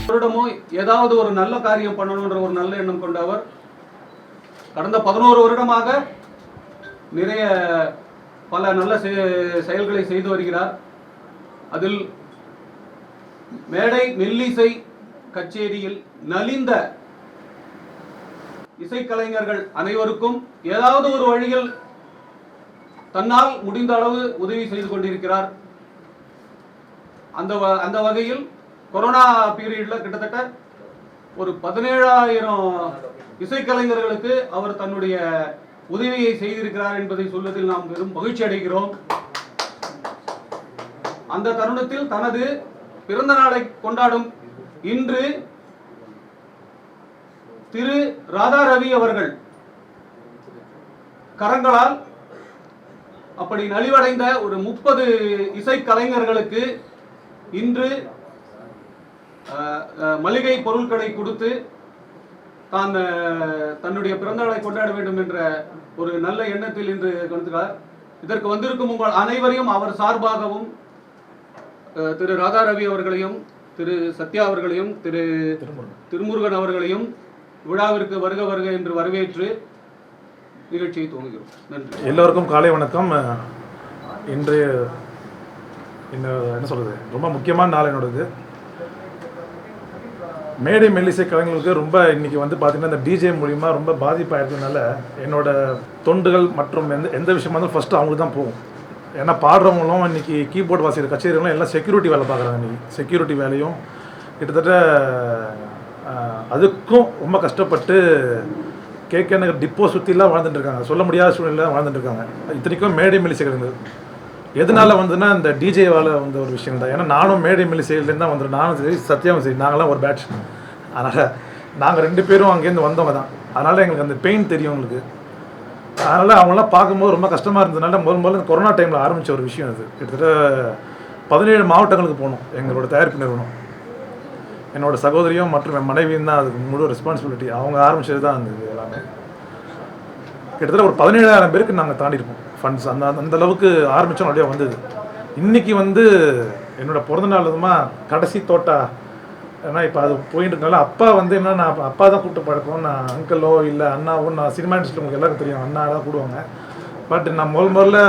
வருடமும் ஏதாவது ஒரு நல்ல காரியம் பண்ணணுன்ற ஒரு நல்ல எண்ணம் கொண்டவர் கடந்த 11 வருடமாக நிறைய பல நல்ல செயல்களை செய்து வருகிறார். அதில் மேடை மெல்லிசை கச்சேரியில் நலிந்த இசைக்கலைஞர்கள் அனைவருக்கும் ஏதாவது ஒரு வழியில் தன்னால் முடிந்த அளவு உதவி செய்து கொண்டிருக்கிறார். அந்த வகையில் கொரோனா பீரியட்ல கிட்டத்தட்ட ஒரு 17,000 இசைக்கலைஞர்களுக்கு அவர் தன்னுடைய உதவியை செய்திருக்கிறார் என்பதை சொல்வதில் நாம் பெரும் மகிழ்ச்சி அடைகிறோம். அந்த தருணத்தில் தனது பிறந்த நாளை கொண்டாடும் இன்று திரு ராதா ரவி அவர்கள் கரங்களால் அப்படி நலிவடைந்த ஒரு 30 இசைக்கலைஞர்களுக்கு இன்று மளிகை பொருட்களை கொடுத்து தான் தன்னுடைய பிறந்தநாளை கொண்டாட வேண்டும் என்ற ஒரு நல்ல எண்ணத்தில் இன்று கொடுத்தார். இதற்கு வந்திருக்கும் உங்கள் அனைவரையும் அவர் சார்பாகவும் திரு ராதா ரவி அவர்களையும் திரு சத்யா அவர்களையும் திரு திருமுருகன் அவர்களையும் விழாவிற்கு வருக வருக என்று வரவேற்று நிகழ்ச்சியை துவங்குகிறோம். நன்றி. எல்லோருக்கும் காலை வணக்கம். இன்றைய என்ன சொல்றது, ரொம்ப முக்கியமான நாள் என்னோடது. மேடை மெல்லிசை கலைஞர்களுக்கு ரொம்ப இன்றைக்கி வந்து பார்த்திங்கன்னா இந்த டிஜே மூலிமா ரொம்ப பாதிப்பாயிருக்கிறதுனால என்னோட தொண்டுகள் மற்றும் எந்த விஷயமா இருந்தாலும் ஃபஸ்ட்டு அவங்களுக்கு தான் போகும். ஏன்னா பாடுறவங்களும் இன்றைக்கி கீபோர்டு வாசிக்கிற கச்சேரிகளும் எல்லாம் செக்யூரிட்டி வேலை பார்க்குறாங்க. இன்றைக்கி செக்யூரிட்டி வேலையும் கிட்டத்தட்ட அதுக்கும் ரொம்ப கஷ்டப்பட்டு கேகே நகர் டிப்போ சுற்றிலாம் வாழ்ந்துட்டுருக்காங்க. சொல்ல முடியாத சூழ்நிலை வாழ்ந்துட்டுருக்காங்க. இத்தனைக்கும் மேடை மெல்லிசை கலைஞர்கள் எதனால் வந்துன்னா இந்த டிஜேவால் வந்த ஒரு விஷயம் தான். ஏன்னா நானும் மேடை மெல்லிசையிலேருந்து தான் வந்துடும். நானும் சரி சத்யாவும் சரி, நாங்களாம் ஒரு பேட்ச். அதனால் நாங்கள் 2 பேரும் அங்கேருந்து வந்தவங்க தான். அதனால் எங்களுக்கு அந்த பெயின் தெரியும் எங்களுக்கு. அதனால் அவங்களாம் பார்க்கும்போது ரொம்ப கஷ்டமாக இருந்ததுனால முதல்ல கொரோனா டைமில் ஆரம்பித்த ஒரு விஷயம் அது. கிட்டத்தட்ட 17 மாவட்டங்களுக்கு போகணும் எங்களோட தயாரிப்பு நிறுவனம். என்னோடய சகோதரியும் மற்றும் என் மனைவியும் தான் அதுக்கு முழு ரெஸ்பான்சிபிலிட்டி. அவங்க ஆரம்பித்தது தான் இருந்தது எல்லாமே. கிட்டத்தட்ட ஒரு 17,000 பேருக்கு நாங்கள் தாண்டியிருப்போம் ஃபண்ட்ஸ். அந்த அளவுக்கு ஆரம்பித்தோம், அப்படியே வந்தது. இன்றைக்கி வந்து என்னோடய பிறந்தநாள் இதுமா கடைசி தோட்டா. ஏன்னா இப்போ அது போயிட்டு இருக்கனால அப்பா வந்து என்ன, நான் அப்பா தான் கூப்பிட்டு பழக்கம். நான் அங்கிளோ இல்லை அண்ணாவோ, நான் சினிமா இண்டஸ்ட்ரி உங்களுக்கு எல்லாருக்கும் தெரியும், அண்ணா தான் கூடுவாங்க. பட் நான் முதல்ல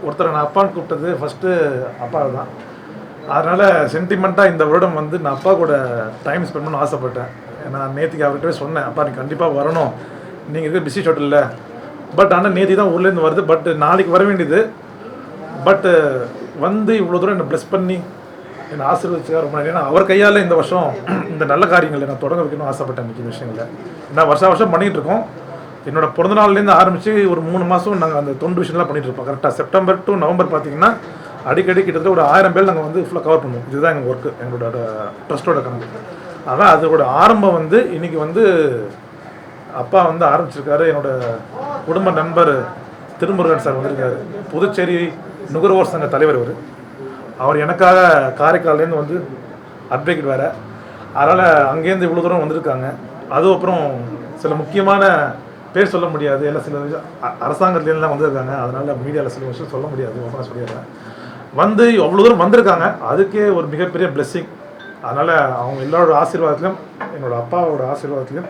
ஒருத்தரை நான் அப்பான்னு கூப்பிட்டது ஃபஸ்ட்டு அப்பா தான். அதனால் சென்டிமெண்ட்டாக இந்த வருடம் வந்து நான் அப்பா கூட டைம் ஸ்பெண்ட் பண்ண ஆசைப்பட்டேன். நான் நேற்றுக்கு அவர்கிட்ட சொன்னேன், அப்பா நீ கண்டிப்பாக வரணும், நீங்கள் இருக்க பிஸி ஷெட்யூலில். பட் ஆனால் நேற்று தான் ஊர்லேருந்து வருது. பட் நாளைக்கு வர வேண்டியது. பட் வந்து இவ்வளோ தூரம் என்னை ப்ளஸ் பண்ணி என்னை ஆசீர்வதிச்சா ரொம்ப நன்றி. ஏன்னா அவர் கையால் இந்த வருஷம் இந்த நல்ல காரியங்களை நான் தொடங்க வைக்கணும்னு ஆசைப்பட்டேன். இன்றைக்கி விஷயங்களில் நான் வருஷம் பண்ணிகிட்ருக்கோம். என்னோட பிறந்தநாள்லேருந்து ஆரம்பித்து ஒரு 3 மாதம் நாங்கள் அந்த தொண்டு விஷயம்லாம் பண்ணிகிட்ருப்போம். கரெக்டாக செப்டம்பர் டு நவம்பர் பார்த்திங்கன்னா அடிக்கடி கிட்டத்தட்ட ஒரு 1000 பேர் நாங்கள் வந்து ஃபுல்லாக கவர் பண்ணுவோம். இதுதான் எங்கள் ஒர்க்கு, எங்களோட ட்ரஸ்ட்டோட கணக்கு. அதான் அதோட ஆரம்பம் வந்து இன்றைக்கி வந்து அப்பா வந்து ஆரம்பிச்சிருக்காரு. என்னோடய குடும்ப நண்பர் திருமுருகன் சார் வந்திருக்காரு. புதுச்சேரி நுகர்வோர் சங்க தலைவர் அவர் எனக்காக காரைக்கால்லேருந்து வந்து அட்வொகேட் வேறு. அதனால் அங்கேருந்து இவ்வளோ தூரம் வந்திருக்காங்க. அதுவும் அப்புறம் சில முக்கியமான பேர் சொல்ல முடியாது, எல்லாம் சில அரசாங்கத்துலேருந்துலாம் வந்திருக்காங்க. அதனால் மீடியாவில் சில விஷயம் சொல்ல முடியாது, ஒன்றா சொல்லிடுறேன். வந்து அவ்வளோ தூரம் வந்திருக்காங்க, அதுக்கே ஒரு மிகப்பெரிய பிளெஸ்ஸிங். அதனால் அவங்க எல்லாரோட ஆசீர்வாதத்திலும், என்னோடய அப்பாவோட ஆசீர்வாதத்திலும்,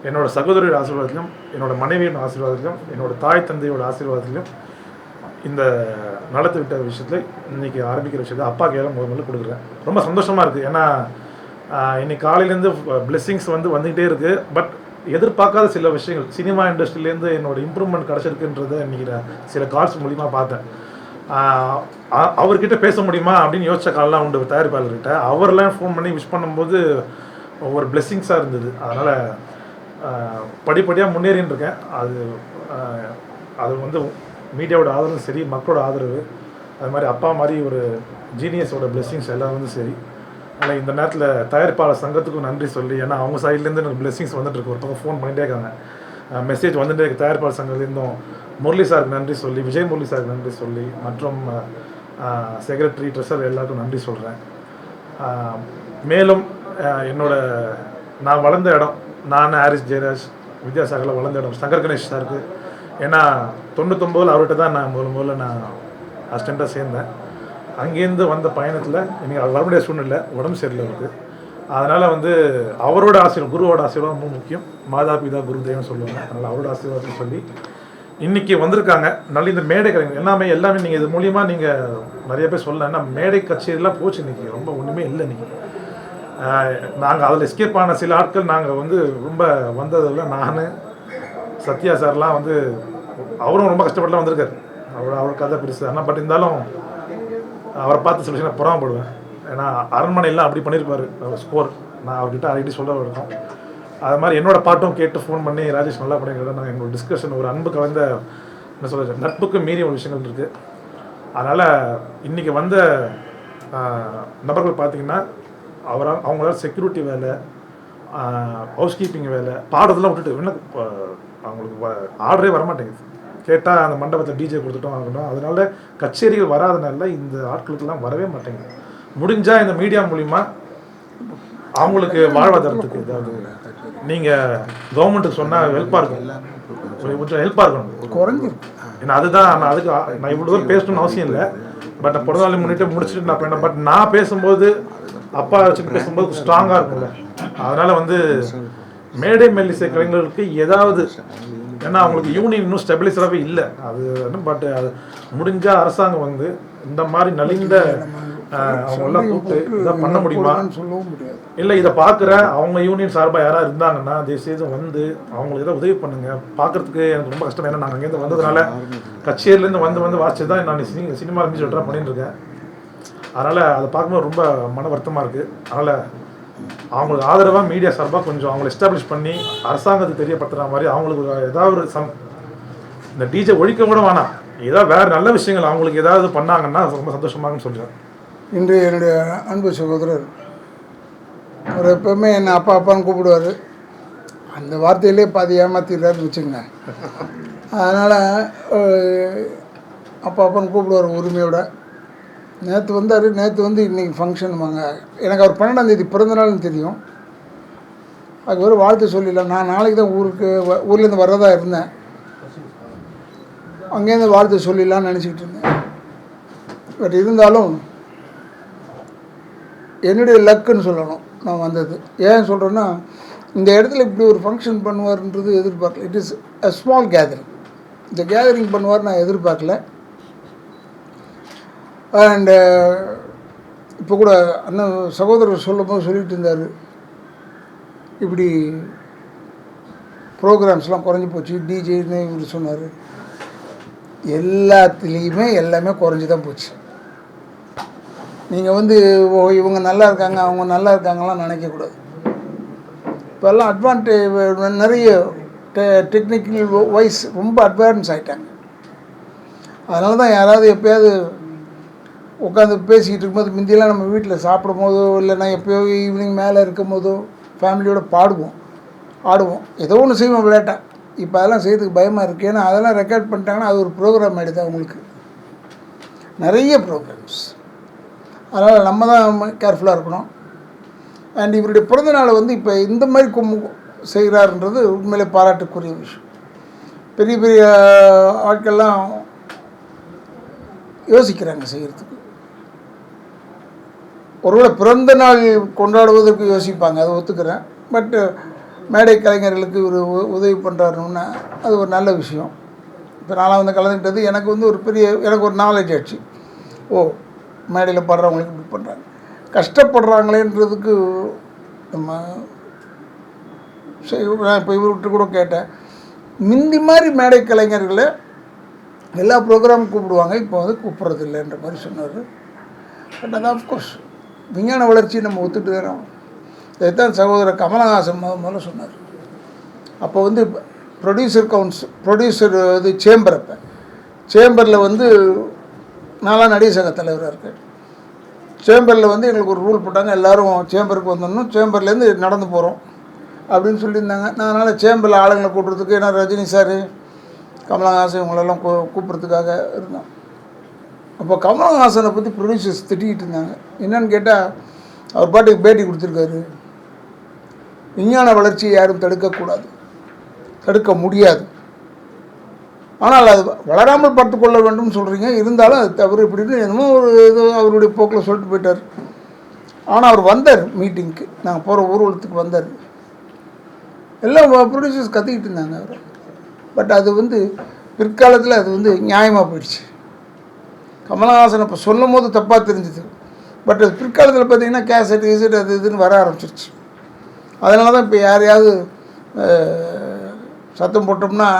என்னோடய சகோதரியோட ஆசீர்வாதத்திலும், என்னோடய மனைவியோட ஆசீர்வாதத்திலும், என்னோடய தாய் தந்தையோட ஆசீர்வாதத்திலும் இந்த நடத்து விட்ட விஷயத்தில் இன்றைக்கி ஆரம்பிக்கிற விஷயத்தை அப்பா கையில் முதல்ல கொடுக்குறேன். ரொம்ப சந்தோஷமாக இருக்குது. ஏன்னா இன்றைக்கி காலையிலேருந்து பிளெஸ்ஸிங்ஸ் வந்து வந்துக்கிட்டே இருக்குது. பட் எதிர்பார்க்காத சில விஷயங்கள் சினிமா இண்டஸ்ட்ரியிலேருந்து என்னோடய இம்ப்ரூவ்மெண்ட் கிடச்சிருக்குன்றதை இன்றைக்கி சில கால்ஸ் மூலிமா பார்த்தேன். அவர்கிட்ட பேச முடியுமா அப்படின்னு யோசிச்ச காலெலாம் உண்டு தயாரிப்பாளர்கிட்ட. அவரெல்லாம் ஃபோன் பண்ணி விஷ் பண்ணும்போது ஒரு பிளெஸ்ஸிங்ஸாக இருந்தது. அதனால் படிப்படியாக முன்னேறின்னு இருக்கேன். அது வந்து மீடியாவோட ஆதரவும் சரி, மக்களோட ஆதரவு, அது மாதிரி அப்பா மாதிரி ஒரு ஜீனியஸோட பிளெஸ்ஸிங்ஸ் எல்லாம் வந்து சரி. அதனால் இந்த நேரத்தில் தயாரிப்பாளர் சங்கத்துக்கும் நன்றி சொல்லி, ஏன்னா அவங்க சைட்லேருந்து எனக்கு பிளெஸ்ஸிங்ஸ் வந்துட்டுருக்கு. ஒரு பக்கம் ஃபோன் பண்ணிகிட்டே இருக்காங்க, மெசேஜ் வந்துட்டே இருக்குது. தயாரிப்பாளர் சங்கத்துலேருந்தும் முரளி சாருக்கு நன்றி சொல்லி, விஜய் முரளி சாருக்கு நன்றி சொல்லி, மற்றும் செக்ரட்டரி ட்ரெஸர் எல்லாருக்கும் நன்றி சொல்கிறேன். மேலும் நான் வளர்ந்த இடம், நான் ஹாரிஸ் ஜெயராஜ் வித்யாசாகரில் வளர்ந்த இடம் சங்கர் கணேஷ் சாருக்கு. ஏன்னா 99 அவர்கிட்ட தான் நான் முதல்ல அசிஸ்டண்ட்டாக சேர்ந்தேன். அங்கேருந்து வந்த பயணத்தில் எனக்கு வர முடியாத சூழ்நிலை, உடம்பு சரியில்லை இருக்குது. அதனால் வந்து அவரோட ஆசீர்வாதம், குருவோட ஆசீர்வாதம் ரொம்ப முக்கியம். மாதா பிதா குரு தெய்வம் சொல்லுவாங்க. அதனால் அவரோட ஆசீர்வாதம் சொல்லி இன்றைக்கி வந்திருக்காங்க. நல்ல இந்த மேடை கலைஞர் எல்லாமே நீங்கள் இது மூலிமா நீங்கள் நிறைய பேர் சொல்லலாம். ஏன்னா மேடை கச்சேரிலாம் போச்சு இன்றைக்கி, ரொம்ப ஒன்றுமே இல்லை இன்றைக்கி. நாங்கள் அதில் எஸ்கேப் ஆன சில ஆட்கள் நாங்கள் வந்து ரொம்ப வந்ததில் நான் சத்யா சார்லாம் வந்து அவரும் ரொம்ப கஷ்டப்பட்டுலாம் வந்திருக்காரு. அவர் கதை பெருசு. ஆனால் பட் இருந்தாலும் அவரை பார்த்து சில விஷயம் புறாமப்படுவேன். ஏன்னா அரண்மனையெல்லாம் அப்படி பண்ணியிருப்பார் அவர் ஸ்கோர். நான் அவர்கிட்ட ஆல்ரெடி சொல்ல இருக்கோம். அது மாதிரி என்னோடய பாட்டும் கேட்டு ஃபோன் பண்ணி ராஜேஷ் நல்லா பண்ணிக்கிறத நாங்கள் எங்களோட டிஸ்கஷன் ஒரு அன்பு கலந்த என்ன சொல்கிறது நட்புக்கு மீறிய ஒரு விஷயங்கள் இருக்குது. அதனால் இன்றைக்கி வந்த நபர்கள் பார்த்திங்கன்னா அவங்களால செக்யூரிட்டி வேலை, ஹவுஸ் கீப்பிங் வேலை, பாடுறதெல்லாம் விட்டுட்டு இன்னும் அவங்களுக்கு ஆர்டரே வரமாட்டேங்குது. கேட்டால் அந்த மண்டபத்தில் டிஜே கொடுத்துட்டோம் ஆகணும். அதனால கச்சேரிகள் வராதனால இந்த ஆட்களுக்கெல்லாம் வரவே மாட்டேங்குது. முடிஞ்சால் இந்த மீடியா மூலிமா அவங்களுக்கு வாழ்வாதாரத்துக்கு ஏதாவது நீங்கள் கவர்மெண்ட்டுக்கு சொன்னால் ஹெல்ப்பாக இருக்கும், கொஞ்சம் ஹெல்ப்பாக இருக்கணும், குறைஞ்சிருக்கு. ஏன்னா அதுதான் நான் இவ்வளோ தூரம் பேசணும்னு அவசியம் இல்லை. பட் நான் பிறந்தநாள் முன்னிட்டு முடிச்சுட்டு நான் பண்ணேன். பட் நான் பேசும்போது அப்பா வச்சுட்டு பேசும்போது ஸ்ட்ராங்காக இருக்கும்ல. அதனால் வந்து மேடை மெல்லிசை கலைஞர்களுக்கு ஏதாவது, ஏன்னா அவங்களுக்கு யூனியன் இன்னும் ஸ்டெபிலைசராகவே இல்லை அது. பட் அது முடிஞ்சால் அரசாங்கம் வந்து இந்த மாதிரி நலிந்த அவங்களெல்லாம் கூப்பிட்டு இதை பண்ண முடியுமா, இல்லை இதை பார்க்குற அவங்க யூனியன் சார்பாக யாராவது இருந்தாங்கன்னா தயவுசெய்து வந்து அவங்களுக்கு ஏதாவது உதவி பண்ணுங்கள். பார்க்குறதுக்கு எனக்கு ரொம்ப கஷ்டம். ஏன்னா நாங்கள் அங்கேருந்து வந்ததுனால கச்சேரிலேருந்து வந்து வாட்சி தான் நான் சினிமா மியூசிக் ட்ரா பண்ணிட்டு இருக்கேன். அதனால் அதை பார்க்கும்போது ரொம்ப மன வருத்தமாக இருக்குது. அதனால் அவங்களுக்கு ஆதரவாக மீடியா சார்பாக கொஞ்சம் அவங்களை எஸ்டாப்ளிஷ் பண்ணி அரசாங்கத்துக்கு தெரியப்படுத்துகிற மாதிரி அவங்களுக்கு ஏதாவது ஒரு இந்த டிஜே ஒழிக்க கூட வேணாம், ஏதாவது வேறு நல்ல விஷயங்கள் அவங்களுக்கு ஏதாவது பண்ணாங்கன்னா ரொம்ப சந்தோஷமாகன்னு சொல்கிறேன். இன்று என்னுடைய அன்பு சகோதரர் அவர் எப்போவுமே என்னை அப்பா அப்பான்னு கூப்பிடுவார். அந்த வார்த்தையிலே பாதி ஏமாத்திடுறாருன்னு வச்சுங்க. அதனால் அப்பா அப்பான்னு கூப்பிடுவார் உரிமையோட. நேற்று வந்தார். நேற்று வந்து இன்றைக்கி ஃபங்க்ஷனுமாங்க. எனக்கு அவர் 12ஆம் தேதி பிறந்தநாள்னு தெரியும். அதுக்கு ஒரு வாழ்த்து சொல்லிடலாம். நான் நாளைக்கு தான் ஊர்லேருந்து வர்றதா இருந்தேன். அங்கேருந்து வாழ்த்து சொல்லிடலான்னு நினச்சிக்கிட்டு இருந்தேன். பட் இருந்தாலும் என்னுடைய லக்குன்னு சொல்லணும் நான் வந்தது. ஏன் சொல்கிறேன்னா, இந்த இடத்துல இப்படி ஒரு ஃபங்க்ஷன் பண்ணுவார்ன்றது எதிர்பார்க்கல. It is a small gathering. இந்த கேதரிங் பண்ணுவார் நான் எதிர்பார்க்கல. அண்டு இப்போ கூட அண்ணன் சகோதரர் சொல்லும்போது சொல்லிட்டு இருந்தார், இப்படி ப்ரோக்ராம்ஸ்லாம் குறைஞ்சி போச்சு டிஜேன்னு இவர் சொன்னார். எல்லாத்துலேயுமே எல்லாமே குறைஞ்சி தான் போச்சு. நீங்கள் வந்து இவங்க நல்லா இருக்காங்க அவங்க நல்லா இருக்காங்கலாம் நினைக்கக்கூடாது. இப்போல்லாம் நிறைய டெக்னிக்கல் வைஸ் ரொம்ப அட்வான்ஸ் ஆகிட்டாங்க. அதனால தான் யாராவது எப்போயாவது உட்காந்து பேசிக்கிட்டு இருக்கும்போது, முந்தியெல்லாம் நம்ம வீட்டில் சாப்பிடும் போதோ இல்லைன்னா எப்போயோ ஈவினிங் மேலே இருக்கும் போதோ ஃபேமிலியோடு ஆடுவோம், ஏதோ ஒன்று செய்வோம் விளையாட்டாக. இப்போ அதெல்லாம் செய்யறதுக்கு பயமாக இருக்குது. ஏன்னா அதெல்லாம் ரெக்கார்ட் பண்ணிட்டாங்கன்னா அது ஒரு ப்ரோக்ராம் ஆகிடுது அவங்களுக்கு, நிறைய ப்ரோக்ராம்ஸ். அதனால் நம்ம தான் கேர்ஃபுல்லாக இருக்கணும். அண்ட் இவருடைய பிறந்தநாளை வந்து இப்போ இந்த மாதிரி செய்கிறாருன்றது உண்மையிலே பாராட்டுக்குரிய விஷயம். பெரிய பெரிய ஆட்கள்லாம் யோசிக்கிறாங்க செய்கிறதுக்கு. ஒருவேளை பிறந்த நாள் கொண்டாடுவதற்கு யோசிப்பாங்க, அதை ஒத்துக்கிறேன். பட்டு மேடை கலைஞர்களுக்கு ஒரு உதவி பண்ணுறாருன்னா அது ஒரு நல்ல விஷயம். இப்போ நான்லாம் வந்து கலந்துக்கிட்டது எனக்கு வந்து எனக்கு ஒரு நாலேஜ் ஆச்சு. மேடையில் பாடுறவங்களுக்கு இப்படி பண்ணுறாங்க, கஷ்டப்படுறாங்களேன்றதுக்கு நம்ம நான் இப்போ இவர்கிட்ட கூட கேட்டேன். முந்தி மாதிரி மேடை கலைஞர்களை எல்லா ப்ரோக்ராமும் கூப்பிடுவாங்க, இப்போ வந்து கூப்பிட்றது இல்லைன்ற மாதிரி சொன்னார். பட் அது ஆஃப்கோர்ஸ் விஞ்ஞான வளர்ச்சியை நம்ம ஒத்துட்டு தரோம். இதைத்தான் சகோதரர் கமலஹாசன் முதல்ல சொன்னார். அப்போ வந்து ப்ரொடியூசர் இது சேம்பர். அப்போ சேம்பரில் வந்து நான்லாம் நடிகர் சங்க தலைவராக இருக்கேன். சேம்பரில் வந்து எங்களுக்கு ஒரு ரூல் போட்டாங்க, எல்லோரும் சேம்பருக்கு வந்துடணும், சேம்பர்லேருந்து நடந்து போகிறோம் அப்படின்னு சொல்லியிருந்தாங்க. நான் அதனால் சேம்பரில் ஆளுங்களை கூப்பிட்றதுக்கு, ஏன்னா ரஜினி சார் கமலஹாசன் இவங்களெல்லாம் கூப்பிட்றதுக்காக இருந்தோம். அப்போ கமலஹாசனை பற்றி ப்ரொடியூசர்ஸ் திட்டிகிட்டு இருந்தாங்க. என்னன்னு கேட்டால், அவர் பாட்டுக்கு பேட்டி கொடுத்துருக்காரு, விஞ்ஞான வளர்ச்சியை யாரும் தடுக்க முடியாது, ஆனால் அது வளராமல் பார்த்துக்கொள்ள வேண்டும் சொல்கிறீங்க, இருந்தாலும் அது தவறு இப்படின்னு என்னமோ ஒரு இது அவருடைய போக்கில் சொல்லிட்டு போயிட்டார். ஆனால் அவர் வந்தார் மீட்டிங்க்கு, நாங்கள் போகிற ஊர்வலத்துக்கு வந்தார். எல்லாம் ப்ரொடியூசர்ஸ் கற்றுக்கிட்டு இருந்தாங்க அவர். பட் அது வந்து பிற்காலத்தில் அது வந்து நியாயமாக போயிடுச்சு. கமலஹாசன் இப்போ சொல்லும் போது தப்பாக தெரிஞ்சுது. பட் அது பிற்காலத்தில் பார்த்தீங்கன்னா கேசட் கீசட் அது இதுன்னு வர ஆரம்பிச்சிருச்சு. அதனால தான் இப்போ யாரையாவது சத்தம் போட்டோம்னா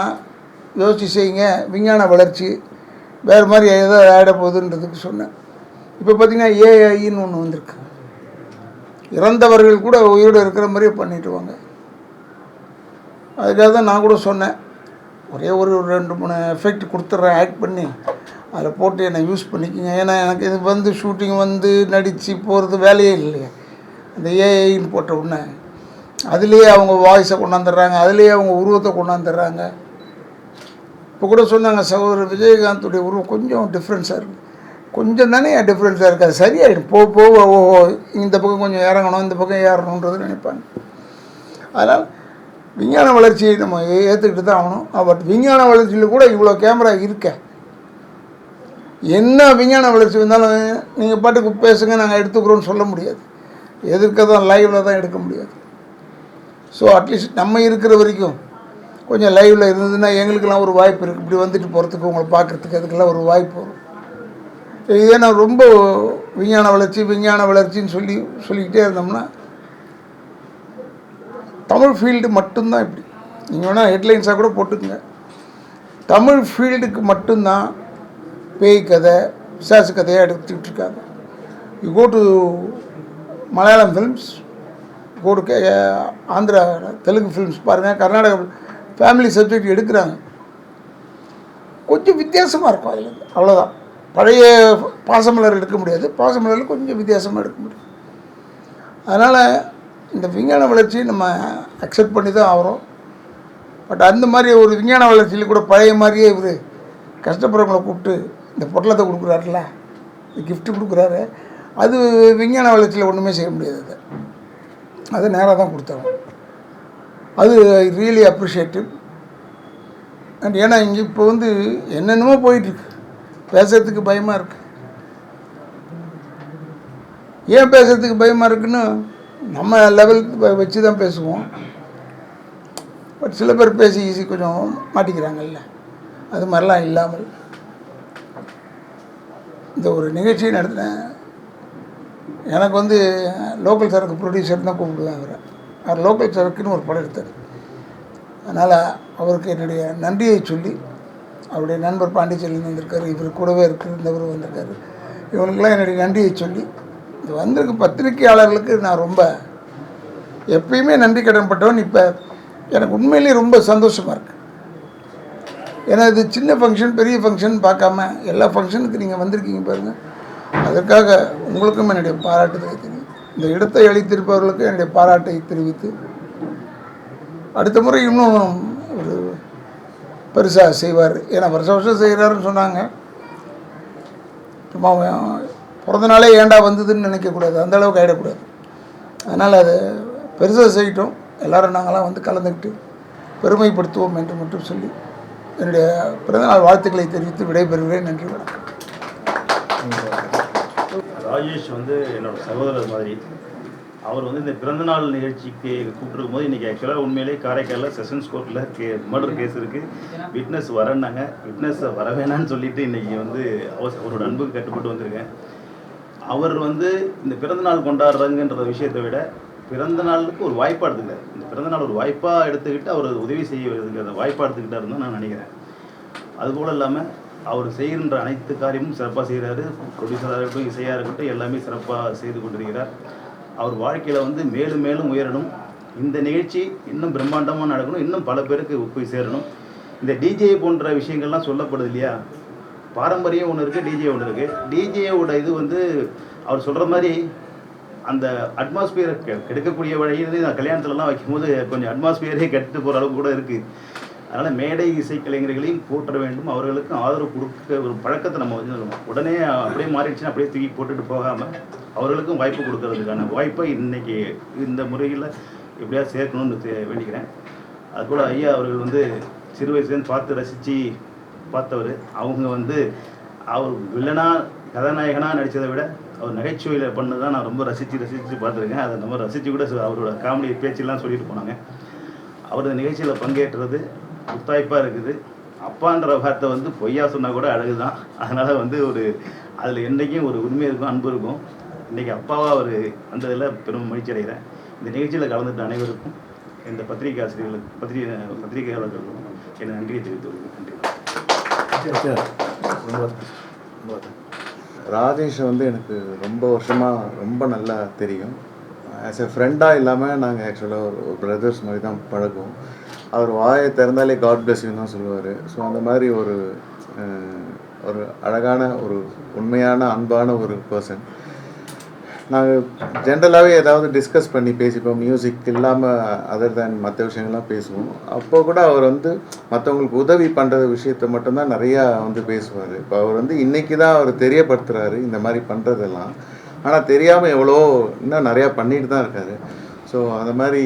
யோசிச்சு செய்யுங்க, விஞ்ஞான வளர்ச்சி வேறு மாதிரி ஏதோ ஆகிட போகுதுன்றதுக்கு சொன்னேன். இப்போ பார்த்திங்கன்னா ஏஐன்னு ஒன்று வந்திருக்கு. இறந்தவர்கள் கூட உயிரோடு இருக்கிற மாதிரியே பண்ணிட்டு வாங்க. அதுக்காக தான் நான் கூட சொன்னேன், ஒரே ஒரு 2-3 எஃபெக்ட் கொடுத்துட்றேன், ஆக்ட் பண்ணி அதில் போட்டு என்னை யூஸ் பண்ணிக்கோங்க. ஏன்னா எனக்கு இது வந்து ஷூட்டிங் வந்து நடித்து போகிறது வேலையே இல்லையா. அந்த ஏஐன்னு போட்ட உடனே அதுலேயே அவங்க வாய்ஸை கொண்டாந்துடுறாங்க, அதுலேயே அவங்க உருவத்தை கொண்டாந்துடுறாங்க. இப்போ கூட சொன்னாங்க, சகோதரர் விஜயகாந்துடைய உருவம் கொஞ்சம் டிஃப்ரென்ஸாக இருக்குது. கொஞ்சம் தானே டிஃப்ரென்ஸாக இருக்குது, அது சரியாயிடும் போக ஓஹோ இந்த பக்கம் கொஞ்சம் இறங்கணும், இந்த பக்கம் ஏறணுன்றது நினைப்பாங்க. அதனால் விஞ்ஞான வளர்ச்சியை நம்ம ஏற்றுக்கிட்டு தான் ஆகணும். பட் விஞ்ஞான வளர்ச்சியில் கூட இவ்வளோ கேமரா இருக்க, என்ன விஞ்ஞான வளர்ச்சி வந்தாலும் நீங்கள் பாட்டுக்கு பேசுங்க நாங்கள் எடுத்துக்கிறோன்னு சொல்ல முடியாது. எதிர்க்க தான் லைவில் தான் எடுக்க முடியாது. ஸோ அட்லீஸ்ட் நம்ம இருக்கிற வரைக்கும் கொஞ்சம் லைவில் இருந்ததுன்னா எங்களுக்கெல்லாம் ஒரு வாய்ப்பு இருக்குது. இப்படி வந்துட்டு போகிறதுக்கு, உங்களை பார்க்குறதுக்கு, அதுக்கெல்லாம் ஒரு வாய்ப்பு வரும். இதே நான் ரொம்ப விஞ்ஞான வளர்ச்சின்னு சொல்லிக்கிட்டே இருந்தோம்னா தமிழ் ஃபீல்டு மட்டும்தான் இப்படி. நீங்கள் வேணால் ஹெட்லைன்ஸாக கூட போட்டுக்குங்க, தமிழ் ஃபீல்டுக்கு மட்டும்தான் பேய் கதை பிசாசு கதையாக எடுத்துக்கிட்டு இருக்காங்க. You go to Malayalam films, go to Andhra Telugu films பாருங்கள், கர்நாடகா ஃபேமிலி சப்ஜெக்ட் எடுக்கிறாங்க. கொஞ்சம் வித்தியாசமாக இருக்கும் அதில், அவ்வளோதான். பழைய பாசமலர் எடுக்க முடியாது, பாசமலரில் கொஞ்சம் வித்தியாசமாக எடுக்க முடியும். அதனால் இந்த விஞ்ஞான வளர்ச்சியை நம்ம அக்செப்ட் பண்ணி தான் ஆகிறோம். பட் அந்த மாதிரி ஒரு விஞ்ஞான வளர்ச்சியில் கூட பழைய மாதிரியே இவர் கஷ்டப்படுறவங்களை கூப்பிட்டு இந்த பொட்டலத்தை கொடுக்குறாருல, இந்த கிஃப்ட்டு கொடுக்குறாரு, அது விஞ்ஞான வளர்ச்சியில் ஒன்றுமே செய்ய முடியாது. அது நேராக தான் கொடுத்தாங்க. அது ரியலி அப்ரிஷியேட்டிவ். அண்ட் ஏன்னா இங்கே இப்போ வந்து என்னென்னமோ போயிட்டுருக்கு, பேசுகிறதுக்கு பயமாக இருக்குது. ஏன் பேசுகிறதுக்கு பயமாக இருக்குன்னு நம்ம லெவலுக்கு வச்சு தான் பேசுவோம். பட் சில பேர் பேசி ஈஸி கொஞ்சம் மாட்டிக்கிறாங்கல்ல, அது மாதிரிலாம் இல்லாமல் இந்த ஒரு நிகழ்ச்சியை நடத்தினேன். எனக்கு வந்து லோக்கல் சரக்கு ப்ரொடியூசர் தான் கூப்பிடுவேன் அவரை. அவர் லோக்கல் சரக்குன்னு ஒரு படம் எடுத்தார். அதனால் அவருக்கு என்னுடைய நன்றியை சொல்லி, அவருடைய நண்பர் பாண்டிச்சேரியில் வந்திருக்காரு, இவர் கூடவே இருந்தவர் வந்திருக்காரு, இவங்களுக்கெல்லாம் என்னுடைய நன்றியை சொல்லி, இது வந்திருக்க பத்திரிகையாளர்களுக்கு நான் ரொம்ப எப்பயுமே நன்றி கடன்பட்டவன். இப்போ எனக்கு உண்மையிலேயே ரொம்ப சந்தோஷமாக இருக்குது. ஏன்னா இது சின்ன ஃபங்க்ஷன் பெரிய ஃபங்க்ஷன் பார்க்காம எல்லா ஃபங்க்ஷனுக்கு நீங்கள் வந்திருக்கீங்க பாருங்கள். அதற்காக உங்களுக்கும் என்னுடைய பாராட்டுதலை தெரியும். இந்த இடத்தை அளித்திருப்பவர்களுக்கு என்னுடைய பாராட்டை தெரிவித்து, அடுத்த முறை இன்னும் ஒரு பெருசாக செய்வார். ஏன்னா வருஷம் செய்கிறாருன்னு சொன்னாங்க. சும்மா பிறந்த நாளே ஏண்டா வந்ததுன்னு நினைக்கக்கூடாது, அந்தளவுக்கு ஆகிடக்கூடாது. அதனால் அது பெருசாக செய்யட்டும், எல்லோரும் நாங்களாம் வந்து கலந்துக்கிட்டு பெருமைப்படுத்துவோம் என்று மட்டும் சொல்லி என்னுடைய பிறந்தநாள் வாழ்த்துக்களை தெரிவித்து விடைபெறுகிறேன். நன்றி, வணக்கம். ராஜேஷ் வந்து என்னோட சகோதரர் மாதிரி. அவர் வந்து இந்த பிறந்தநாள் நிகழ்ச்சிக்கு கூப்பிட்டுருக்கும் போது இன்றைக்கி ஆக்சுவலாக உண்மையிலே காரைக்காலில் செஷன்ஸ் கோர்ட்டில் மர்டர் கேஸ் இருக்குது, விட்னஸ் வரேன்னாங்க. விட்னஸை வர வேணான்னு சொல்லிட்டு இன்றைக்கி வந்து அவரோட அன்புக்கு கட்டுப்பட்டு வந்திருக்கேன். அவர் வந்து இந்த பிறந்தநாள் கொண்டாடுறாங்கன்ற விஷயத்தை விட பிறந்த நாளுக்கு ஒரு வாய்ப்பாக எடுத்துக்கிட்டார். இந்த பிறந்தநாள் ஒரு வாய்ப்பாக எடுத்துக்கிட்டு அவர் உதவி செய்ய அந்த வாய்ப்பாக எடுத்துக்கிட்டாருன்னு தான் நான் நினைக்கிறேன். அதுபோல் இல்லாமல் அவர் செய்கின்ற அனைத்து காரியமும் சிறப்பாக செய்கிறாரு. ப்ரொடியூசராக இருக்கட்டும், இசையாக இருக்கட்டும், எல்லாமே சிறப்பாக செய்து கொண்டிருக்கிறார். அவர் வாழ்க்கையில் வந்து மேலும் மேலும் உயரணும். இந்த நிகழ்ச்சி இன்னும் பிரம்மாண்டமாக நடக்கணும், இன்னும் பல பேருக்கு போய் சேரணும். இந்த டிஜே போன்ற விஷயங்கள்லாம் சொல்லப்படுது இல்லையா, பாரம்பரியம் ஒன்று இருக்குது, டிஜே ஒன்று இருக்குது. டிஜேயோட இது வந்து அவர் சொல்கிற மாதிரி அந்த அட்மாஸ்பியரை கெடுக்கக்கூடிய வழியில் நான் கல்யாணத்துலலாம் வைக்கும்போது கொஞ்சம் அட்மாஸ்பியரே கெட்டு போகிற அளவுக்கு கூட இருக்குது. அதனால் மேடை இசைக்கலைஞர்களையும் போற்ற வேண்டும், அவர்களுக்கும் ஆதரவு கொடுக்க ஒரு பழக்கத்தை நம்ம வந்து உடனே அப்படியே மாறிடுச்சுன்னா அப்படியே தூக்கி போட்டுட்டு போகாமல் அவர்களுக்கும் வாய்ப்பு கொடுக்கறதுக்கான வாய்ப்பை இன்றைக்கி இந்த முறையில் எப்படியா சேர்க்கணும்னு வேண்டிக்கிறேன். அதுபோல் ஐயா அவர்கள் வந்து சிறு வயசுலேருந்து பார்த்து ரசித்து பார்த்தவர். அவங்க வந்து அவர் வில்லனாக கதாநாயகனாக நடித்ததை விட அவர் நகைச்சுவையில் பண்ணது தான் நான் ரொம்ப ரசித்து பார்த்துருக்கேன். அதை நம்ம ரசித்து கூட அவரோட காமெடி பேச்செல்லாம் சொல்லிட்டு போனாங்க. அவர் நிகழ்ச்சியில் பங்கேற்றது முத்தாய்ப்பாக இருக்குது. அப்பான்ற வார்த்தை வந்து பொய்யா சொன்னால் கூட அழகு தான். அதனால் வந்து அதில் என்றைக்கும் ஒரு உரிமை இருக்கும், அன்பு இருக்கும். இன்றைக்கி அப்பாவாக அவர் வந்ததில் பெரும் மகிழ்ச்சி அடைகிறேன். இந்த நிகழ்ச்சியில் கலந்துட்ட அனைவருக்கும், இந்த பத்திரிகை ஆசிரியர்களுக்கு, பத்திரிகையாளர்களுக்கும் என் நன்றியை தெரிவித்துள்ளேன். நன்றி. ராஜேஷ் வந்து எனக்கு ரொம்ப வருஷமாக ரொம்ப நல்லா தெரியும். ஆஸ் எ ஃப்ரெண்டாக இல்லாமல் நாங்கள் ஆக்சுவலாக ஒரு பிரதர்ஸ் மாதிரி தான் பழகுவோம். அவர் வாயை திறந்தாலே காட் பிளஸ் யூன்னு தான் சொல்லுவார். ஸோ அந்த மாதிரி ஒரு அழகான ஒரு உண்மையான அன்பான ஒரு பர்சன். நாங்கள் ஜென்ரலாகவே ஏதாவது டிஸ்கஸ் பண்ணி பேசிப்போம். மியூசிக் இல்லாமல் அதர் தேன் மற்ற விஷயங்கள்லாம் பேசுவோம். அப்போ கூட அவர் வந்து மற்றவங்களுக்கு உதவி பண்ணுற விஷயத்த மட்டும்தான் நிறையா வந்து பேசுவார். இப்போ அவர் வந்து இன்றைக்கி தான் அவர் தெரியப்படுத்துகிறாரு இந்த மாதிரி பண்ணுறதெல்லாம். ஆனால் தெரியாமல் எவ்வளோ இன்னும் நிறையா பண்ணிட்டு தான் இருக்கார். ஸோ அந்த மாதிரி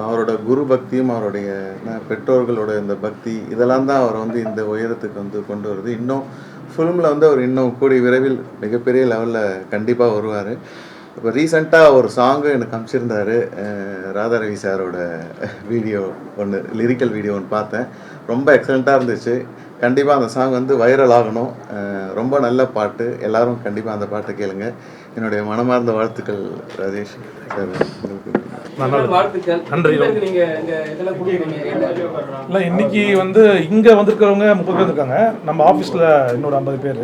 அவரோட குரு பக்தியும் அவருடைய பெற்றோர்களோட இந்த பக்தி இதெல்லாம் தான் அவர் வந்து இந்த உயரத்துக்கு வந்து கொண்டு வருது. இன்னும் ஃபிலிமில் வந்து அவர் இன்னும் கூடிய விரைவில் மிகப்பெரிய லெவலில் கண்டிப்பாக வருவார். இப்போ ரீசெண்டாக ஒரு சாங்கு எனக்கு அனுப்பிச்சிருந்தார். ராதாரவி சாரோட வீடியோ ஒன்று, லிரிக்கல் வீடியோ ஒன்று பார்த்தேன். ரொம்ப எக்ஸலண்ட்டாக இருந்துச்சு. கண்டிப்பாக அந்த சாங் வந்து வைரல் ஆகணும். ரொம்ப நல்ல பாட்டு. எல்லோரும் கண்டிப்பாக அந்த பாட்டை கேளுங்க. என்னுடைய மனமார்ந்த வாழ்த்துக்கள் ராஜேஷ் சார். நன்றி. இல்லை இன்னைக்கு வந்து இங்கே வந்திருக்கிறவங்க 30 பேர் இருக்காங்க. நம்ம ஆஃபீஸில் இன்னொரு 50 பேர்.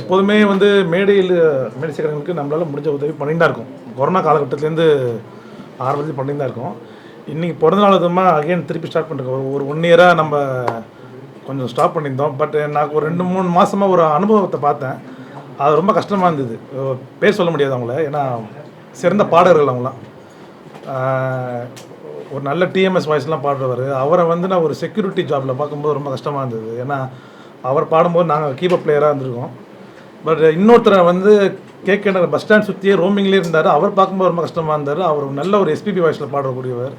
எப்போதுமே வந்து மேடை சேர்க்கிறவங்களுக்கு நம்மளால் முடிஞ்ச உதவி பண்ணிட்டு தான் இருக்கோம். கொரோனா காலகட்டத்துலேருந்து ஆரம்பத்தில் பண்ணிட்டு தான் இருக்கோம். இன்றைக்கி பிறந்தநாள் விதமாக அகைன் திருப்பி ஸ்டார்ட் பண்ணிருக்கோம். ஒரு 1 இயராக நம்ம கொஞ்சம் ஸ்டாப் பண்ணியிருந்தோம். பட் நான் ஒரு 2-3 மாதமாக ஒரு அனுபவத்தை பார்த்தேன். அது ரொம்ப கஷ்டமாக இருந்தது. பேர் சொல்ல முடியாது அவங்கள, ஏன்னா சிறந்த பாடகர்கள் அவங்களாம். ஒரு நல்ல டிஎம்எஸ் வாய்ஸ்லாம் பாடுறவர். அவரை வந்து நான் ஒரு செக்யூரிட்டி ஜாபில் பார்க்கும்போது ரொம்ப கஷ்டமாக இருந்தது. ஏன்னா அவர் பாடும்போது நாங்கள் கீபோர்ட் பிளேயராக இருந்திருக்கோம். பட் இன்னொருத்தரை வந்து கேட்க பஸ் ஸ்டாண்ட் சுற்றியே ரோமிங்லேயே இருந்தார். அவர் பார்க்கும்போது ரொம்ப கஷ்டமாக இருந்தார். அவர் நல்ல ஒரு எஸ்பிபி வாய்ஸில் பாடக்கூடியவர்.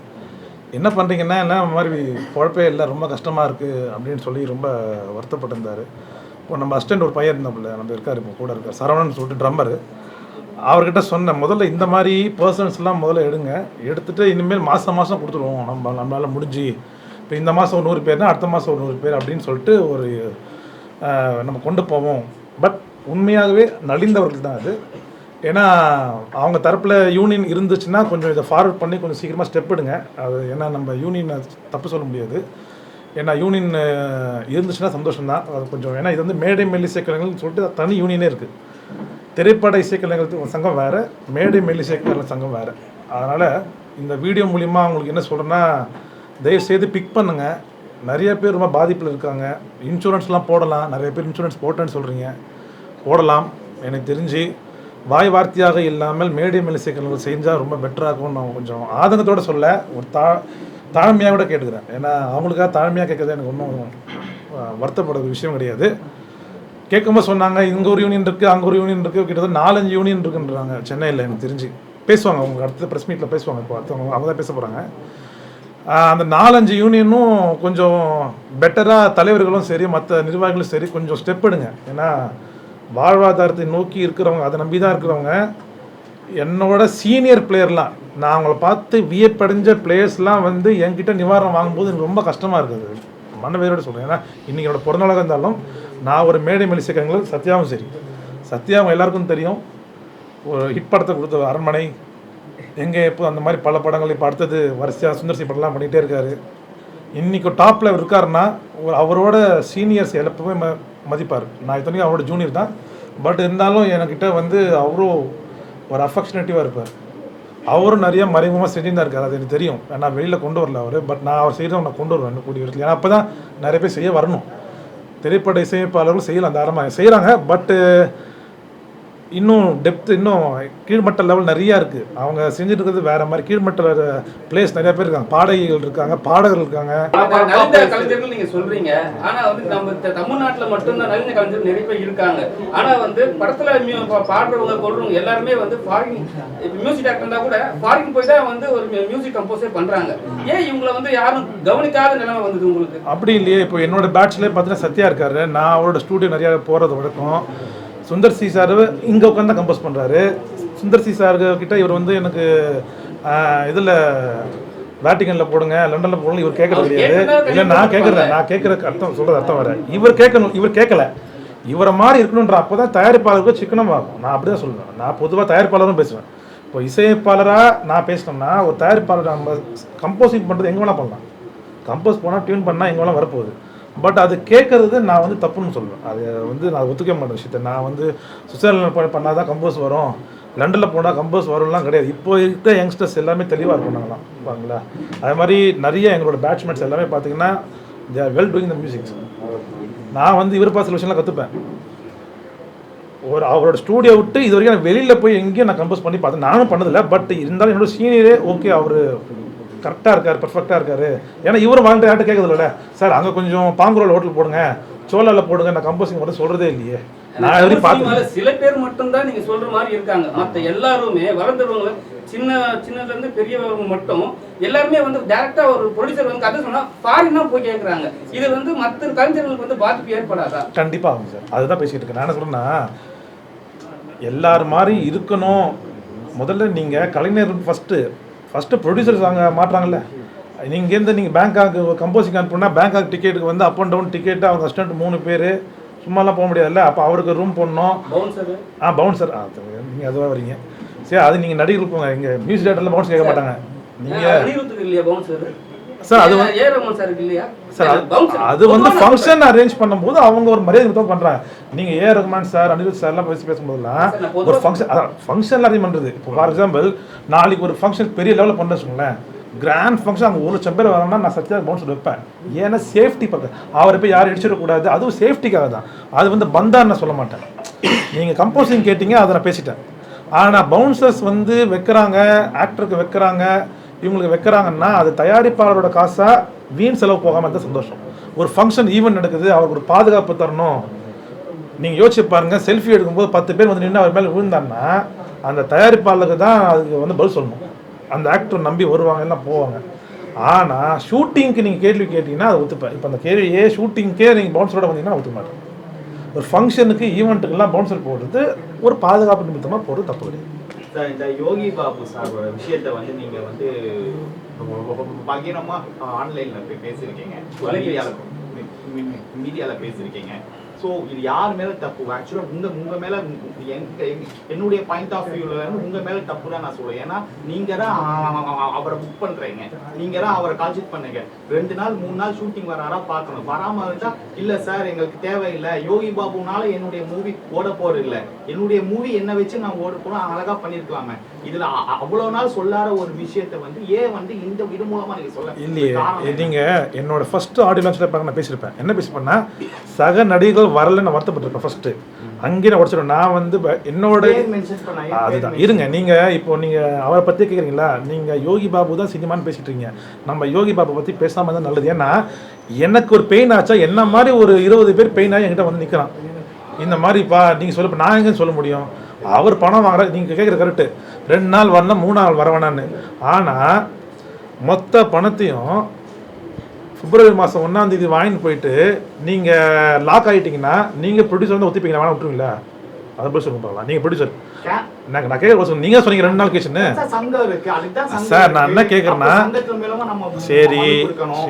என்ன பண்ணுறீங்கன்னா என்ன மாதிரி குழப்பே இல்லை, ரொம்ப கஷ்டமாக இருக்குது அப்படின்னு சொல்லி ரொம்ப வருத்தப்பட்டிருந்தார். இப்போ நம்ம அசிஸ்டண்ட் ஒரு பையன் இருந்தாப்புல, நம்ம இருக்கார், இப்போ கூட இருக்கார், சரவணன் சொல்லிட்டு ட்ரம்மரு. அவர்கிட்ட சொன்னேன், முதல்ல இந்த மாதிரி பர்சன்ஸ்லாம் முதல்ல எடுத்துகிட்டு இனிமேல் மாதம் கொடுத்துருவோம். நம்மளால் முடிஞ்சு இப்போ இந்த மாதம் ஒரு 100 பேர்னா அடுத்த மாதம் ஒரு 100 பேர் அப்படின்னு சொல்லிட்டு ஒரு நம்ம கொண்டு போவோம். பட் உண்மையாகவே நலிந்தவர்கள் தான் அது. ஏன்னா அவங்க தரப்பில் யூனியன் இருந்துச்சுன்னா கொஞ்சம் இதை ஃபார்வர்ட் பண்ணி கொஞ்சம் சீக்கிரமாக ஸ்டெப் எடுங்க. அது ஏன்னா நம்ம யூனியனை தப்பு சொல்ல முடியாது. ஏன்னா யூனியன் இருந்துச்சுன்னா சந்தோஷம்தான். அது கொஞ்சம் ஏன்னா இது வந்து மேடை மெல்லி இசைக்கலைஞர்கள்னு சொல்லிட்டு தனி யூனியனே இருக்குது. திரைப்பட இசைக்கலைஞர்கள் சங்கம் வேறு, மேடை மெல்லி இசைக்கலைஞர்கள் சங்கம் வேறு. அதனால் இந்த வீடியோ மூலிமா அவங்களுக்கு என்ன சொல்கிறேன்னா, தயவுசெய்து பிக் பண்ணுங்கள். நிறைய பேர் ரொம்ப பாதிப்பில் இருக்காங்க. இன்சூரன்ஸ்லாம் போடலாம். நிறைய பேர் இன்சூரன்ஸ் போட்டேன்னு சொல்கிறீங்க, போடலாம். எனக்கு தெரிஞ்சு வாய் வார்த்தையாக இல்லாமல் மேடை மெல்லி இசைக்கலைஞர்கள் செஞ்சால் ரொம்ப பெட்டராக இருக்கும்னு நான் கொஞ்சம் ஆதங்கத்தோடு சொல்ல ஒரு தாழ்மையாக கூட கேட்டுக்கிறேன். ஏன்னா அவங்களுக்காக தாழ்மையாக கேட்குறது எனக்கு ஒன்றும் வருத்தப்படுற விஷயம் கிடையாது. கேட்கும்போது சொன்னாங்க இங்கே ஒரு யூனியன் இருக்குது, அங்கே ஒரு யூனியன் இருக்குது, கிட்டத்தட்ட 4-5 யூனியன் இருக்குன்றாங்க சென்னையில். எனக்கு தெரிஞ்சு பேசுவாங்க, அவங்க அடுத்த ப்ரெஸ் மீட்டில் பேசுவாங்க. இப்போ அடுத்தவங்க அவங்க தான் பேச போகிறாங்க. அந்த 4-5 யூனியனும் கொஞ்சம் பெட்டராக தலைவர்களும் சரி மற்ற நிர்வாகிகளும் சரி கொஞ்சம் ஸ்டெப் எடுங்க. ஏன்னா வாழ்வாதாரத்தை நோக்கி இருக்கிறவங்க, அதை நம்பி தான் இருக்கிறவங்க. என்னோட சீனியர் பிளேயர்லாம், நான் அவங்கள பார்த்து வியப்படைஞ்ச பிளேயர்ஸ்லாம் வந்து என்கிட்ட நிவாரணம் வாங்கும்போது எனக்கு ரொம்ப கஷ்டமாக இருக்குது. மனவேரோடு சொல்கிறேன். ஏன்னா இன்றைக்கி என்னோட பிறந்தநாளாக இருந்தாலும் நான் ஒரு மேடை மெல்லி இசைக்கலைஞர்கள் சத்யாவும் சரி, சத்யாவும் எல்லாருக்கும் தெரியும். ஒரு ஹிட் படத்தை கொடுத்த அரண்மனை, எங்கே எப்போ அந்த மாதிரி பல படங்கள். இப்போ அடுத்தது வரிசையாக சுந்தர்சி படம்லாம் பண்ணிகிட்டே இருக்கார். இன்றைக்கி டாப்பில் இருக்காருன்னா அவரோட சீனியர்ஸ் எப்பவுமே மதிப்பார். நான் இத்தனைக்கும் அவரோட ஜூனியர் தான். பட் இருந்தாலும் என்கிட்ட வந்து அவரும் ஒரு அஃபெக்ஷனேட்டிவாக இருப்பார். அவரும் நிறைய மறைமுகமாக செஞ்சுன்னு தான் இருக்கார். அது எனக்கு தெரியும். நான் வெளியில் கொண்டு வரல அவர். பட் நான் அவர் செய்கிறத நான் கொண்டு வருவேன் கூடிய விதத்தில். ஏன்னா அப்போ தான் நிறைய பேர் செய்ய வரணும். திரைப்பட இசையமைப்பாளர்களும் செய்யலாம், அந்த ஆரம்பமாக செய்கிறாங்க. பட்டு இன்னும் டெப்த், இன்னும் கீழ்மட்ட லெவல் நிறையா இருக்குது. அவங்க செஞ்சுட்டு இருக்கிறது வேறு மாதிரி. கீழ்மட்ட பிளேஸ் நிறைய பேர் இருக்காங்க, பாடகிகள் இருக்காங்க, பாடகர்கள் இருக்காங்க. நலிந்த கலைஞர்கள் நீங்கள் சொல்கிறீங்க. ஆனால் வந்து நம்ம தமிழ்நாட்டில் மட்டும்தான் நலிந்த கலைஞர்கள் நிறைய பேர் இருக்காங்க. ஆனால் வந்து படத்தில் பாடுறவங்க கொள்றவங்க எல்லாருமே வந்து ஃபாரின், இப்போ மியூசிக் டைரக்டர் இருந்தால் கூட ஃபாரின் போய் தான் வந்து ஒரு மியூசிக் கம்போஸே பண்ணுறாங்க. ஏன் இவங்களை வந்து யாரும் கவனிக்காத நிலைமை வந்தது உங்களுக்கு? அப்படி இல்லையே. இப்போ என்னோட பேட்ச்லேயே பார்த்தீங்கன்னா சத்யா இருக்காரு. நான் அவரோட ஸ்டூடியோ நிறையா போகிறது வழக்கம். சுந்தர் சி சார் இங்கே உட்காந்து தான் கம்போஸ் பண்ணுறாரு. சுந்தர் சி சார் கிட்ட இவர் வந்து எனக்கு இதில் வேட்டிகனில் போடுங்க, லண்டனில் போடுங்க, இவர் கேட்கறது கிடையாது. இல்லை நான் கேட்குற அர்த்தம் சொல்கிறது அர்த்தம் வர இவர் கேட்கணும், இவர் கேட்கல. இவரை மாதிரி இருக்கணுன்ற அப்போ தான் தயாரிப்பாளருக்கு சிக்கனம் ஆகும். நான் அப்படி தான் சொல்லுவேன். நான் பொதுவாக தயாரிப்பாளரும் பேசுவேன். இப்போ இசையமைப்பாளராக நான் பேசினோம்னா ஒரு தயாரிப்பாளர் நம்ம கம்போசிங் பண்ணுறது எங்கே வேணால் பண்ணலாம். கம்போஸ் போனால் டியூன் பண்ணால் எங்கே வேணால் வரப்போகுது. பட் அது கேட்குறது நான் வந்து தப்புன்னு சொல்லுவேன். அது வந்து நான் ஒத்துக்க மாட்டேன் விஷயத்த. நான் வந்து சுவிட்சர்லாந்து பண்ணால் தான் கம்போஸ் வரும், லண்டனில் போனால் கம்போஸ் வரும்லாம் கிடையாது. இப்போ இருக்க யங்ஸ்டர்ஸ் எல்லாமே தெளிவாக இருக்கும் நாங்களாம் பாருங்களா. அது மாதிரி நிறைய எங்களோட பேட்ச்மேட்ஸ் எல்லாமே பார்த்தீங்கன்னா they are well doing the music. நான் வந்து இவர் பார்த்து சில விஷயம்லாம் கற்றுப்பேன். அவரோட ஸ்டூடியோ விட்டு இது வரைக்கும் நான் வெளியில் போய் எங்கேயும் நான் கம்போஸ் பண்ணி பார்த்தேன். நானும் பண்ணதில்லை. பட் இருந்தாலும் என்னோட சீனியரே ஓகே அவர் கரெக்டாக இருக்கார், பர்ஃபெக்டாக இருக்காரு. ஏன்னா இவரும் வாங்கிட்டு யார்ட்ட கேட்கறதில்ல, சார் அங்கே கொஞ்சம் பாங்குரோல் ஹோட்டல் போடுங்க, சோலாவில் போடுங்க, நான் கம்போசிங் மட்டும் சொல்கிறதே இல்லையே. நான் எப்படி பார்த்தேன் சில பேர் மட்டும்தான் நீங்க சொல்ற மாதிரி இருக்காங்க. மற்ற எல்லாருமே வளர்ந்தவங்க சின்னதுல இருந்து பெரியவங்க மட்டும் எல்லாருமே வந்து டைரக்டா ஒரு ப்ரொடியூசர் வந்து கதை சொன்னா ஃபாரினா போய் கேட்கறாங்க. இது வந்து மற்ற கலைஞர்களுக்கு வந்து பாதிப்பு ஏற்படாதா? கண்டிப்பாக ஆகும் சார். அதுதான் பேசிட்டு இருக்கேன். நான் என்ன சொல்றேன்னா எல்லாரும் மாதிரி இருக்கணும். முதல்ல நீங்கள் கலைஞர் ஃபஸ்ட்டு ப்ரொடியூசர்ஸ் அங்கே மாட்டுறாங்கல்ல. இங்கேருந்து நீங்கள் பேங்காக் கம்போசிங் அனுப்புனா பேங்காக் டிக்கெட்டுக்கு வந்து அப் அண்ட் டவுன் டிக்கெட்டு அவங்க அசிஸ்டன்ட் 3 பேர் சும்மாலாம் போக முடியாதுல்ல. அப்போ அவருக்கு ரூம் போடணும். பவுன்சர் நீங்கள் அதுவாக வரீங்க சரி. அது நீங்கள் நடிகர்கள் போங்க. இங்கே மியூசிக் டேரக்டரில் பவுன்ஸ் கேட்க மாட்டாங்க. நீங்கள் சார் அது வந்து ஃபங்க்ஷன் அரேஞ்ச் பண்ணும்போது அவங்க ஒரு மரியாதை தான் பண்ணுறாங்க. நீங்கள் ஏ ரஹ்மான் சார், அனிருத் சார்லாம் பேசும்போதுலாம் ஒரு ஃபங்க்ஷனில் அரேஞ்ச் பண்ணுறது. இப்போ ஃபார் எக்ஸாம்பிள் நாளைக்கு ஒரு ஃபங்க்ஷன் பெரிய லெவலில் பண்ணுறேன்னு வச்சுக்கோங்களேன், கிராண்ட் ஃபங்க்ஷன் அங்கே 1,00,000 பேர் வரணும்னா நான் சத்தியாக பவுன்சர் வைப்பேன். ஏன்னா சேஃப்டி பக்கம் அவரை போய் யாரும் இடிச்சிடக்கூடாது. அதுவும் சேஃப்டிக்காக தான். அது வந்து பந்தான்னு நான் சொல்ல மாட்டேன். நீங்கள் கம்போசிங் கேட்டிங்க, அதை நான் பேசிட்டேன். ஆனால் பவுன்சர்ஸ் வந்து வைக்கிறாங்க, ஆக்டருக்கு வைக்கிறாங்க, இவங்களுக்கு வைக்கிறாங்கன்னா அது தயாரிப்பாளரோட காசாக வீண் செலவு போகாமல் இருந்தால் சந்தோஷம். ஒரு ஃபங்க்ஷன் ஈவெண்ட் நடக்குது, அவருக்கு ஒரு பாதுகாப்பு தரணும். நீங்கள் யோசிச்சு பாருங்கள், செல்ஃபி எடுக்கும்போது 10 பேர் வந்து நின்று அவர் மேலே விழுந்தாங்கன்னா அந்த தயாரிப்பாளருக்கு தான் அதுக்கு வந்து பதில் சொல்லணும். அந்த ஆக்டர் நம்பி வருவாங்க, எல்லாம் போவாங்க. ஆனால் ஷூட்டிங்க்கு நீங்கள் கேள்வி கேட்டிங்கன்னா அதை ஒத்துப்பேன். இப்போ அந்த கேள்வியே ஷூட்டிங்க்கே நீங்கள் பவுன்சரோட வந்தீங்கன்னா ஒத்துக்க மாட்டேன். ஒரு ஃபங்க்ஷனுக்கு ஈவெண்ட்டுக்கெல்லாம் பவுன்சர் போடுறது ஒரு பாதுகாப்பு நிமித்தமாக போடுறது தப்பு கிடையாது. சார், இந்த யோகி பாபு சாரோட விஷயத்தை வந்து நீங்கள் வந்து பகிரமாக ஆன்லைனில் பேசியிருக்கீங்க, மீடியாவில் பேசியிருக்கீங்க. ஸோ இது யார் மேலே தப்பு? ஆக்சுவலாக உங்கள் மேலே என்னுடைய பாயிண்ட் ஆஃப் வியூவில் இருந்து உங்கள் மேலே தப்பு தான் நான் சொல்லுவேன். ஏன்னா நீங்கள் தான் அவரை புக் பண்ணுறீங்க, நீங்கள் தான் அவரை கால்ஷீட் பண்ணுங்க. 2 நாள் 3 நாள் ஷூட்டிங் வராரா பார்க்கணும். வராமல் இருந்தால் இல்லை சார் எங்களுக்கு தேவையில்லை, யோகி பாபுனால என்னுடைய மூவி ஓட போகிறது இல்லை, என்னுடைய மூவி என்ன வச்சு நான் ஓட போகிறோம், அழகாக பண்ணியிருக்கலாமே. இதில் அவ்வளோ நாள் சொல்லாத ஒரு விஷயத்தை வந்து ஏன் வந்து இந்த இது மூலமாக நீங்கள் சொல்ல இல்லையே? நீங்கள் என்னோட ஃபர்ஸ்ட் ஆடியோ லான்ச்சில் பார்க்க நான் பேசியிருப்பேன். என்ன பேசிப்பேன்னா, சக நடிகர்கள் வரல நான் வருத்தப்பட்டிருப்பேன். ஃபர்ஸ்ட் அங்கேயே நான் உடச்சிடுவேன். நான் வந்து என்னோட அதுதான் இருங்க. நீங்கள் இப்போ நீங்கள் அவரை பற்றி கேட்குறீங்களா? நீங்கள் யோகி பாபு தான் சினிமான்னு பேசிட்டு இருக்கீங்க. நம்ம யோகி பாபு பற்றி பேசாமல் தான் நல்லது. ஏன்னா எனக்கு ஒரு பெயின் ஆச்சா, என்ன மாதிரி ஒரு 20 பேர் பெயின் ஆகி என்கிட்ட வந்து நிற்கிறான். இந்த மாதிரிப்பா நீங்கள் சொல்ல, நான் எங்கன்னு சொல்ல முடியும்? அவர் பணம் வாங்குற, நீங்கள் கேட்குற கரெக்டு. 2 நாள் வரணும், 3 நாள் வர வேணான்னு. ஆனால் மொத்த பணத்தையும் பிப்ரவரி மாதம் 1ஆம் தேதி வாங்கிட்டு போயிட்டு நீங்கள் லாக் ஆகிட்டீங்கன்னா நீங்கள் ப்ரொடியூசர் வந்து ஒத்திப்பீங்களா? வேணா விட்டுருவீங்களா? அதை போய் சொல்லுங்க பார்க்கலாம். நீங்கள் ப்ரொடியூசர், நான் கேட்க சொல்லுங்க. நீங்கள் சொன்னீங்க 2 நாள் கேஷன்னு. சார் நான் என்ன கேட்குறேன்னா, சரி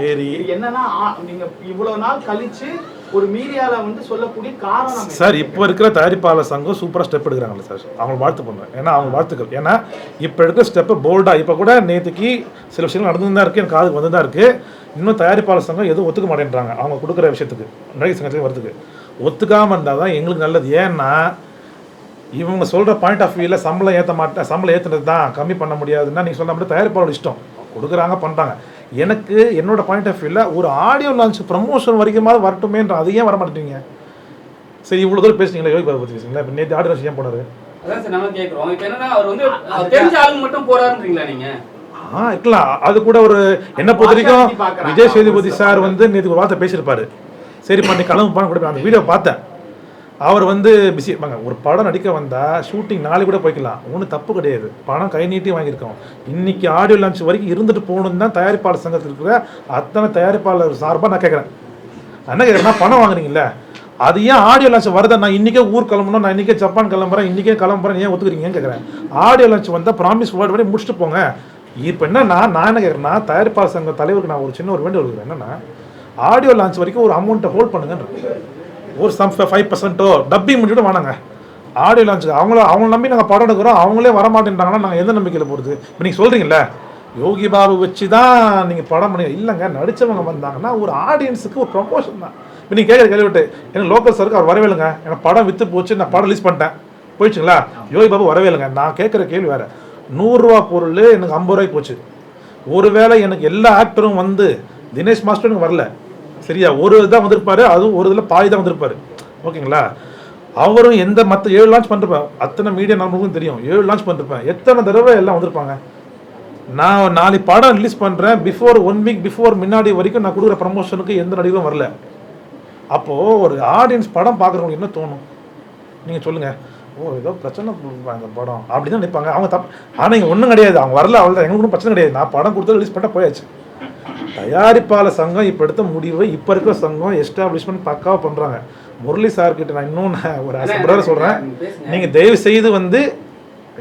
சரி என்னன்னா நீங்க இவ்வளவு நாள் கழிச்சு ஒரு மீடியால வந்து சொல்லக்கூடிய காரணம் சார், இப்போ இருக்கிற தயாரிப்பாளர் சங்கம் சூப்பராக ஸ்டெப் எடுக்கிறாங்கல்ல சார், அவங்க வாழ்த்து பண்ணுறேன். ஏன்னா அவங்க வாழ்த்துக்கள். ஏன்னா இப்போ எடுக்கிற ஸ்டெப்பை போல்டாக, இப்போ கூட நேற்றுக்கு சில விஷயங்கள் நடந்து தான் இருக்குது, எனக்கு காதுக்கு வந்து தான் இருக்குது. இன்னும் தயாரிப்பாளர் சங்கம் எதுவும் ஒத்துக்க மாட்டேன்றாங்க. அவங்க கொடுக்குற விஷயத்துக்கு நடிகர் சங்கத்துக்கு வரதுக்கு ஒத்துக்காமல் இருந்தால் தான் எங்களுக்கு நல்லது. ஏன்னா இவங்க சொல்கிற பாயிண்ட் ஆஃப் வியூவில் சம்பளம் ஏற்ற மாட்டேன், சம்பளம் ஏற்றுனது தான் கம்மி பண்ண முடியாதுன்னா நீங்கள் சொல்ல மட்டும் தயாரிப்பாளர் இஷ்டம், கொடுக்குறாங்க பண்ணுறாங்க. எனக்கு என்னோட பாயிண்ட் ஆஃப் வியூவில் ஒரு ஆடியோ லான்ச் ப்ரமோஷன் வரைக்குமாவது வரட்டுமேன்ற, அது ஏன் வர மாட்டேங்க? சரி, இவ்வளோ தூரம் பேசுனீங்களா யோகி பாபு பற்றி பேசுங்களா? இப்போ நேற்று ஆடியோ லான்ச் ஏன் போனார்? அதான் சார் நம்ம கேட்குறோம். இப்போ என்னன்னா அவர் வந்து தெரிஞ்ச ஆளுங்க மட்டும் போறாருன்றீங்களா நீங்கள்? இருக்கலாம். அது கூட ஒரு என்ன பொறுத்த வரைக்கும் விஜய் சேதுபதி சார் வந்து நேற்று ஒரு வார்த்தை பேசியிருப்பாரு. சரி பண்ணி கிளம்புப்பான்னு கூட அந்த வீடியோ பார்த்தேன். அவர் வந்து பிஸி இருப்பாங்க. ஒரு படம் நடிக்க வந்தால் ஷூட்டிங் நாளைக்கு கூட போய்க்கலாம், ஒன்றும் தப்பு கிடையாது. பணம் கை நீட்டி வாங்கியிருக்கோம். இன்றைக்கி ஆடியோ லான்ச் வரைக்கும் இருந்துட்டு போகணுன்னு தான் தயாரிப்பாளர் சங்கத்தில் இருக்கிற அத்தனை தயாரிப்பாளர் சார்பாக நான் கேட்குறேன். என்ன கேட்குறேன்னா, பணம் வாங்குறீங்கள, அது ஏன் ஆடியோ லான்ச் வருதா? நான் இன்றைக்கே ஊர் கிளம்பணும், நான் இன்றைக்கே ஜப்பான் கிளம்புறேன், இன்றைக்கே கிளம்புறேன், ஏன் ஒத்துக்கிறீங்கன்னு கேட்குறேன். ஆடியோ லான்ச் வந்தால் ப்ராமிஸ் வேர்டு பண்ணி முடிச்சுட்டு போங்க. இப்போ என்னன்னா நான் என்ன கேட்குறேன்னா, தயாரிப்பாளர் சங்க தலைவருக்கு நான் ஒரு சின்ன ஒரு வேண்டுகோள் வைக்கிறேன். என்னன்னா ஆடியோ லான்ச் வரைக்கும் ஒரு அமௌண்ட்டை ஹோல்ட் பண்ணுங்கன்ற, ஒரு 5% டப்பிங் முடிச்சுட்டு வேணாங்க. ஆடியோ லான்ச்சுக்கு அவங்கள நம்பி நாங்கள் படம் எடுக்கிறோம், அவங்களே வரமாட்டேன்ட்டாங்கன்னா நாங்கள் எந்த நம்பிக்கையில் போகிறது? இப்போ நீங்கள் சொல்கிறீங்களே யோகி பாபு வச்சு தான் நீங்கள் படம் பண்ணி, இல்லைங்க, நடித்தவங்க வந்தாங்கன்னா ஒரு ஆடியன்ஸுக்கு ஒரு ப்ரொமோஷன் தான். இப்போ நீங்கள் கேட்குற கேள்விட்டு எனக்கு லோக்கல் சருக்கு அவர் வரவேலுங்க, எனக்கு படம் விற்று போச்சு, நான் படம் ரிலீஸ் பண்ணிட்டேன் போயிடுச்சுங்களா, யோகி பாபு வரவேலுங்க. நான் கேட்குற கேள்வி வேறு. 100 ரூபா பொருள் எனக்கு 50 ரூபாய்க்கு போச்சு. ஒருவேளை எனக்கு எல்லா ஆக்டரும் வந்து தினேஷ் மாஸ்டர் எனக்கு வரல, சரியா, ஒரு இதான் வந்திருப்பாரு, அதுவும் ஒரு இதில் பாதி தான் வந்திருப்பாரு, ஓகேங்களா. அவரும் எந்த மற்ற 7 லான்ச் பண்ணிருப்பேன், அத்தனை மீடியா நம்மளுக்கும் தெரியும், 7 லான்ச் பண்ணிருப்பேன், எத்தனை தடவை எல்லாம் வந்திருப்பாங்க. நான் 4 படம் ரிலீஸ் பண்ணுறேன், பிஃபோர் 1 வீக் பிஃபோர் முன்னாடி வரைக்கும் நான் கொடுக்குற ப்ரமோஷனுக்கு எந்த நடிகரும் வரல. அப்போது ஒரு ஆடியன்ஸ் படம் பார்க்குறவங்களுக்கு என்ன தோணும் நீங்கள் சொல்லுங்கள்? ஓ ஏதோ பிரச்சனை அந்த படம் அப்படி தான் நினைப்பாங்க. அவங்க ஆனால் இங்கே ஒன்றும் கிடையாது, அவங்க வரல, அவ்வளோ எங்களுக்கு ஒன்றும் பிரச்சனை கிடையாது. நான் படம் கொடுத்து ரிலீஸ் பண்ணால் போயாச்சு. தயாரிப்பாளர் சங்கம் இப்போ எடுத்த முடிவை இப்போ இருக்கிற சங்கம் எஸ்டாப்ளிஷ்மெண்ட் பக்காவாக பண்ணுறாங்க. முரளி சார்கிட்ட நான் இன்னொன்று ஒரு பிரதர் சொல்கிறேன், நீங்கள் தயவு செய்து வந்து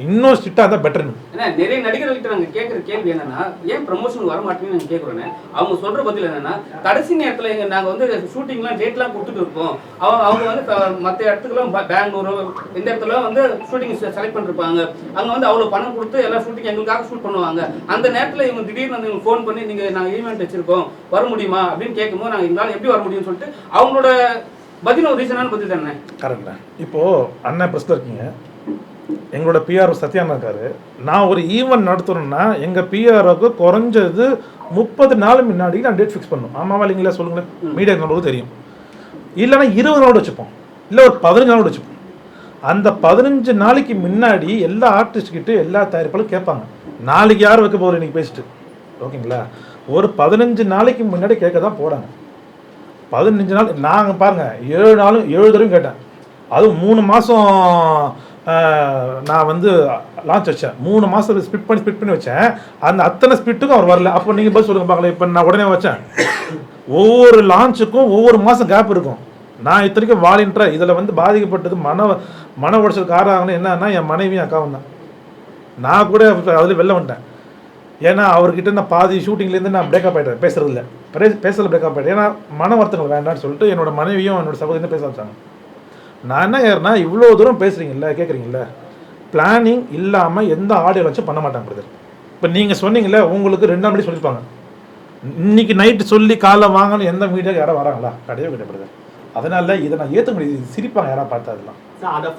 இன்னும் ஸ்ட்ரிக்டாக இருந்தால் பெட்டர்னு. ஏன்னா நிறைய நடிகர்கள்ட்ட நாங்கள் கேட்குற கேள்வி என்னன்னா, ஏன் ப்ரமோஷன் வர மாட்டேங்குன்னு நாங்கள் கேட்குறோன்னு. அவங்க சொல்கிற பதில் என்னன்னா, கடைசி நேரத்தில் நாங்கள் வந்து ஷூட்டிங்லாம் டேட்லாம் கொடுத்துட்டு இருப்போம், அவங்க வந்து மற்ற இடத்துக்குலாம் பெங்களூரு இந்த இடத்துல வந்து ஷூட்டிங் செலக்ட் பண்ணிருப்பாங்க, அங்கே வந்து அவ்வளோ பணம் கொடுத்து எல்லா ஷூட்டிங் எங்களுக்காக ஷூட் பண்ணுவாங்க. அந்த நேரத்தில் இவங்க திடீர்னு வந்து இவங்க ஃபோன் பண்ணி நீங்கள் நாங்கள் ஈவெண்ட் வச்சிருக்கோம் வர முடியுமா அப்படின்னு கேட்கும்போது நாங்கள் எங்களால் எப்படி வர முடியும்னு சொல்லிட்டு அவங்களோட பதில் ஒரு ரீசனான பதில் தானே. கரெக்டா. இப்போது அண்ணன் பிரஸ்ல இருக்கீங்க, எங்களோட பிஆர் சத்யானா இருக்காரு. நான் ஒரு ஈவெண்ட் நடத்தணும்னா எங்கள் பிஆருக்கு குறைஞ்சது 30 நாள் முன்னாடி நான் டேட் ஃபிக்ஸ் பண்ணணும். ஆமாவா இல்லைங்களா சொல்லுங்களேன், மீடியா நம்மளுக்கு தெரியும். இல்லைன்னா 20 நாள் வச்சுப்போம், இல்லை ஒரு 15 நாள் வச்சுப்போம். அந்த 15 நாளைக்கு முன்னாடி எல்லா ஆர்டிஸ்ட்கிட்ட எல்லா தயாரிப்பாலும் கேட்பாங்க, நாளைக்கு யார் வைக்க போகிற நீங்கள் பேசிட்டு, ஓகேங்களா. ஒரு 15 நாளைக்கு முன்னாடி கேட்க தான் போகிறாங்க. 15 நாள் நாங்கள் பாருங்கள் 7 நாளும் 7 தடவையும் கேட்டேன். அதுவும் 3 மாதம் நான் வந்து லான்ச் வச்சேன், 3 மாதம் ஸ்பிட் பண்ணி வச்சேன். அந்த அத்தனை ஸ்பிட்டுக்கும் அவர் வரல. அப்போ நீங்கள் பதில் சொல்லுங்கள் பார்க்கல. இப்போ நான் உடனே வச்சேன், ஒவ்வொரு லான்ச்சுக்கும் ஒவ்வொரு மாதம் கேப் இருக்கும். நான் இத்தனைக்கும் வாலண்டியராக இதில் வந்து பாதிக்கப்பட்டது மன உடச்சல் காரணம் என்னன்னா என் மனைவியும் அக்காவும் தான். நான் கூட அதில் வெளில வந்துட்டேன். ஏன்னா அவர்கிட்ட நான் பாதி ஷூட்டிங்லேருந்து நான் பிரேக்கப் ஆகிட்டேன், பேசுறதில்ல பேசல பிரேக்கப் ஆகிட்டேன். ஏன்னா மன வருத்தங்கள் வேண்டாம்னு சொல்லிட்டு என்னோட மனைவியும் என்னோட சகோதரியும் பேச வச்சாங்க. நான் என்ன ஏறனா இவ்வளோ தூரம் பேசுகிறீங்கல்ல, கேட்குறீங்கல்ல, பிளானிங் இல்லாமல் எந்த ஆடியோ வச்சும் பண்ண மாட்டாங்க பிரதர். இப்போ நீங்கள் சொன்னீங்களே உங்களுக்கு 2 நாள் முன்னாடி சொல்லியிருப்பாங்க, இன்னைக்கு நைட்டு சொல்லி காலைல வாங்கன்னு எந்த மீடியாவுக்கு யாரும் வராங்களா? கிடையவே கிடையாது பிரதர். அதனால இதை நான் ஏற்ற முடியாது, சிரிப்பாங்க யாராவது பார்த்தா. அதெல்லாம்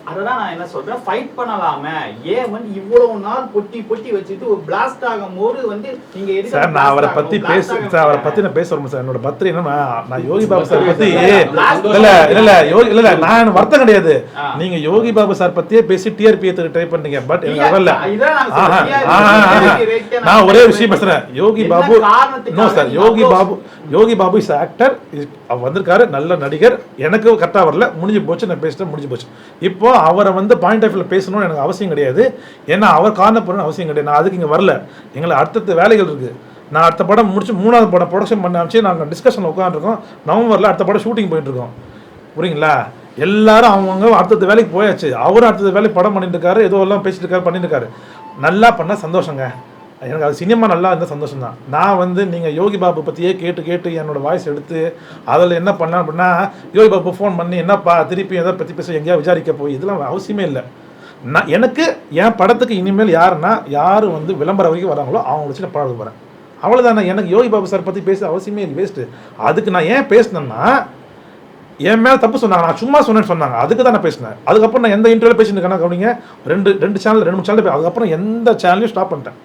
அதான் நான் என்ன சொல்றேன், ஃபைட் பண்ணலாமே, ஏன் வந்து இவ்வளவு நாள் பொட்டி வச்சுட்டு ஒரு பிளாஸ்ட் ஆகும் போது வந்து நீங்க சார் நான் அவரை பத்தி அவரை பத்தி நான் பேசுறேன் சார். என்னோட பர்த்டே என்னன்னா நான் யோகி பாபு சார் பத்தி இல்ல நான் வருத்தம் கிடையாது. நீங்க யோகி பாபு சார் பத்தியே பேசி டிஆர்பி ட்ரை பண்ணீங்க, பட் எனக்கு வரல. நான் ஒரே விஷயம் பேசுறேன், Yogi Babu no sir, Yogi Babu is actor, வந்திருக்காரு, நல்ல நடிகர், எனக்கு கரெக்டா வரல, முடிஞ்சு போச்சு, நான் பேசிட்டேன், முடிஞ்சு போச்சு. இப்போ அவரை வந்து பாயிண்ட் ஆஃப் வியூல பேசணும்னு எனக்கு அவசியம் கிடையாது, ஏன்னா அவர் காரணம் பண்ணணும்னு அவசியம் கிடையாது. நான் அதுக்கு இங்கே வரல, எங்களை அடுத்த வேலைகள் இருக்குது. நான் அடுத்த படம் முடிச்சு 3வது படம் ப்ரொடக்ஷன் பண்ண ஆரம்பிச்சு நாங்கள் டிஸ்கஷனில் உட்காந்துருக்கோம். நவம்பரில் அடுத்த படம் ஷூட்டிங் போயிட்டு இருக்கோம், புரியுங்களா. எல்லாரும் அவங்க அடுத்த வேலைக்கு போயாச்சு, அவரும் அடுத்த வேலைக்கு படம் பண்ணிட்டு இருக்காரு, ஏதோ எல்லாம் பேசிட்டு இருக்காரு, பண்ணிட்டு இருக்காரு. நல்லா பண்ணால் சந்தோஷங்க, எனக்கு அது சினிமா நல்லா இருந்தால் சந்தோஷம் தான். நான் வந்து நீங்கள் யோகி பாபு பற்றியே கேட்டு என்னோடய வாய்ஸ் எடுத்து அதில் என்ன பண்ணலாம் அப்படின்னா, யோகி பாபு ஃபோன் பண்ணி என்னப்பா திருப்பி எதை பற்றி பேச எங்கேயா விசாரிக்க போய் இதெல்லாம் அவசியமே இல்லை. நான் எனக்கு என் படத்துக்கு இனிமேல் யார் வந்து விளம்பரம் வரைக்கும் வராங்களோ அவங்க வச்சு நான் படம் போகிறேன், அவ்வளோதானே. எனக்கு யோகி பாபு சார் பற்றி பேச அவசியமே இல்லை, வேஸ்ட்டு. அதுக்கு நான் ஏன் பேசினேன்னா என் மேலே தப்பு சொன்னாங்க, நான் சும்மா சொன்னேன்னு சொன்னாங்க, அதுக்கு தான் நான் பேசினேன். அதுக்கப்புறம் நான் எந்த இன்டர்வியூவில் பேசிட்டு இருக்கேன்னா கவனிங்க, 2 சேனல் 2 3 சேனல், அதுக்கப்புறம் எந்த சேனலையும் ஸ்டாப் பண்ணிட்டேன்.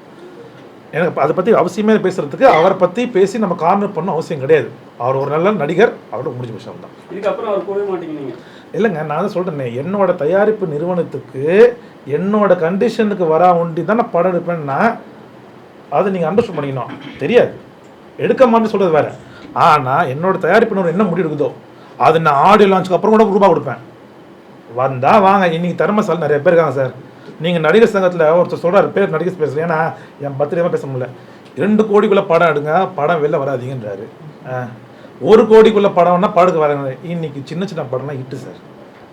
எனக்கு அதை பற்றி அவசியமே பேசுகிறதுக்கு அவரை பற்றி பேசி நம்ம கார்னர் பண்ண அவசியம் கிடையாது. அவர் ஒரு நல்ல நடிகர், அவரோட முடிஞ்ச விஷயம் தான். இதுக்கப்புறம் அவர் போகவே மாட்டேங்கிறீங்க? இல்லைங்க, நான் தான் சொல்கிறேன், என்னோட தயாரிப்பு நிறுவனத்துக்கு என்னோட கண்டிஷனுக்கு வரா ஒண்டி தான் நான் படம் எடுப்பேன்னா அதை நீங்கள் அண்டர்ஸ்டாண்ட் பண்ணிக்கணும். தெரியாது எடுக்க மாட்டேன்னு சொல்கிறது வேறு. ஆனால் என்னோட தயாரிப்பு நிறுவனம் என்ன முடிவு இருக்குதோ அது நான் ஆடியோ லான்ச்சுக்கு அப்புறம் கூட ரூபா கொடுப்பேன். வந்தால் வாங்க, இன்றைக்கி திறமைசாலி நிறைய பேர் இருக்காங்க சார். நீங்கள் நடிகர் சங்கத்தில் ஒருத்தர் சொல்கிறார், பேர் நடிகர் பேசுகிறேன், ஏன்னா என் பர்த்டேவாக பேச முடியல, 2 கோடிக்குள்ளே படம் எடுங்க, படம் வெளில வராதிங்கன்றாரு. 1 கோடிக்குள்ள படம்னா படத்துக்கு வராங்க. இன்னைக்கு சின்ன சின்ன படம்லாம் ஹிட்டு சார்.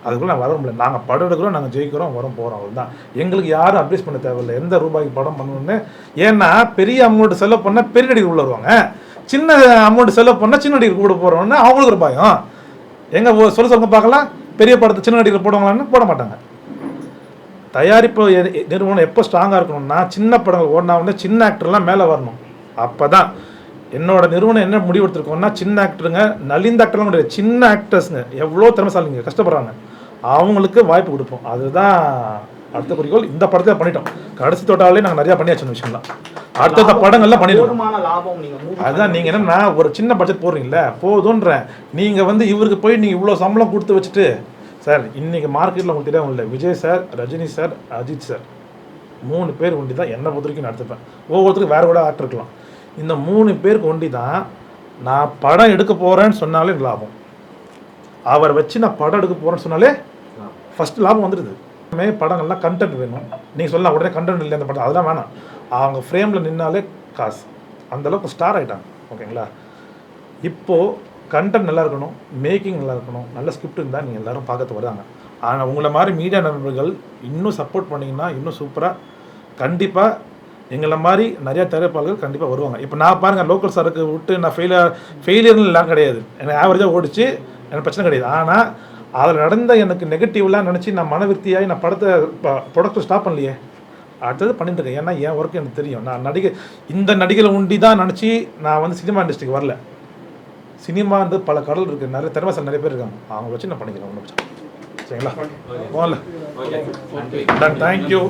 அதுக்குள்ள நான் வர முடியல. நாங்கள் படம் எடுக்கிறோம், நாங்கள் ஜெயிக்கிறோம், போகிறோம் அவ்வளோதான். எங்களுக்கு யாரும் அட்வைஸ் பண்ண தேவையில்லை எந்த ரூபாய்க்கு படம் பண்ணணும்னு. ஏன்னா பெரிய அமௌண்ட் செலவு பண்ணால் பெரிய நடிகர் உள்ள வருவாங்க, சின்ன அமௌண்ட் செலவு பண்ணால் சின்ன நடிகர் கூட போகிறோன்னு அவங்களுக்கு ஒரு பயம். எங்கே சொல்லுங்க பார்க்கலாம், பெரிய படத்தை சின்ன நடிகர் போடுவாங்களான்னு போட மாட்டாங்க. தயாரிப்பு நிறுவனம் எப்போ ஸ்ட்ராங்காக இருக்கணும்னா சின்ன படங்கள் ஓடினா சின்ன ஆக்டர்லாம் மேலே வரணும். அப்போ தான் என்னோட நிறுவனம் என்ன முடிவு எடுத்துருக்கோம்னா, சின்ன ஆக்டருங்க, நலிந்த ஆக்டர்லாம் கிடையாது, சின்ன ஆக்டர்ஸுங்க எவ்வளோ திறமைசாலிங்க கஷ்டப்படுறாங்க, அவங்களுக்கு வாய்ப்பு கொடுப்போம். அதுதான் அடுத்த குறிக்கோள். இந்த படத்தை பண்ணிட்டோம். கடைசி தோட்டாலே நாங்கள் நிறையா பண்ணியாச்சு விஷயம்லாம். அடுத்த படங்கள்லாம் பண்ணிடுவோம். அதுதான் நீங்கள் என்னன்னா ஒரு சின்ன பட்ஜெட் போடுறீங்களே போதுன்றேன். நீங்கள் இவருக்கு போய் நீங்கள் இவ்வளோ சம்பளம் கொடுத்து வச்சுட்டு சார், இன்றைக்கி மார்க்கெட்டில் உங்களுக்கு தெரியாமல் இல்லை, Vijay sir, Rajini sir, Ajith sir 3 பேர் ஒண்டி தான் என்னை பொறுத்த வரைக்கும் நடத்துப்பேன். ஒவ்வொருத்தருக்கும் வேறு கூட ஆக்டர் இருக்கலாம். இந்த 3 பேருக்கு ஒண்டி தான் நான் படம் எடுக்க போகிறேன்னு சொன்னாலே லாபம். அவரை வச்சு நான் படம் எடுக்க போகிறேன்னு சொன்னாலே ஃபஸ்ட்டு லாபம் வந்துடுது. படங்கள்லாம் கண்டென்ட் வேணும். நீங்கள் சொல்லலாம் உடனே கண்டென்ட் இல்லை அந்த படம், அதெல்லாம் வேணாம். அவங்க ஃப்ரேமில் நின்னாலே காசு. அந்தளவுக்கு ஸ்டார் ஆகிட்டாங்க. ஓகேங்களா? இப்போது கண்டென்ட் நல்லா இருக்கணும், மேக்கிங் நல்லா இருக்கணும், நல்ல ஸ்கிரிப்ட் இருந்தால் நீங்கள் எல்லோரும் பார்க்கறது வராங்க. ஆனால் உங்களை மாதிரி மீடியா நண்பர்கள் இன்னும் சப்போர்ட் பண்ணிங்கன்னா இன்னும் சூப்பராக கண்டிப்பாக எங்களை மாதிரி நிறையா தயாரிப்பாளர்கள் கண்டிப்பாக வருவாங்க. இப்போ நான் பாருங்கள், லோக்கல் சரக்கு விட்டு நான் ஃபெயிலியர்னு எல்லாம் கிடையாது, எனக்கு ஆவரேஜாக ஓடிச்சு, எனக்கு பிரச்சனை கிடையாது. ஆனால் அதில் நடந்த எனக்கு நெகட்டிவ்லாம் நினச்சி நான் மனவிருத்தியாகி நான் படத்தை ப்ரொடக்ட்டை ஸ்டாப் பண்ணலையே, அடுத்தது பண்ணிட்டு இருக்கேன். ஏன்னா என் ஒர்க்கு எனக்கு தெரியும். நான் இந்த நடிகளை உண்டி தான் நினச்சி நான் சினிமா இண்டஸ்ட்ரிக்கு வரல. சினிமா பல கடல் இருக்குது, நிறைய திறமைசாலி நிறைய பேர் இருக்காங்க, அவங்க வச்சு நான் பண்ணிக்கிறேன். ஒன்றும் சரிங்களா? போகல. தேங்க்யூ.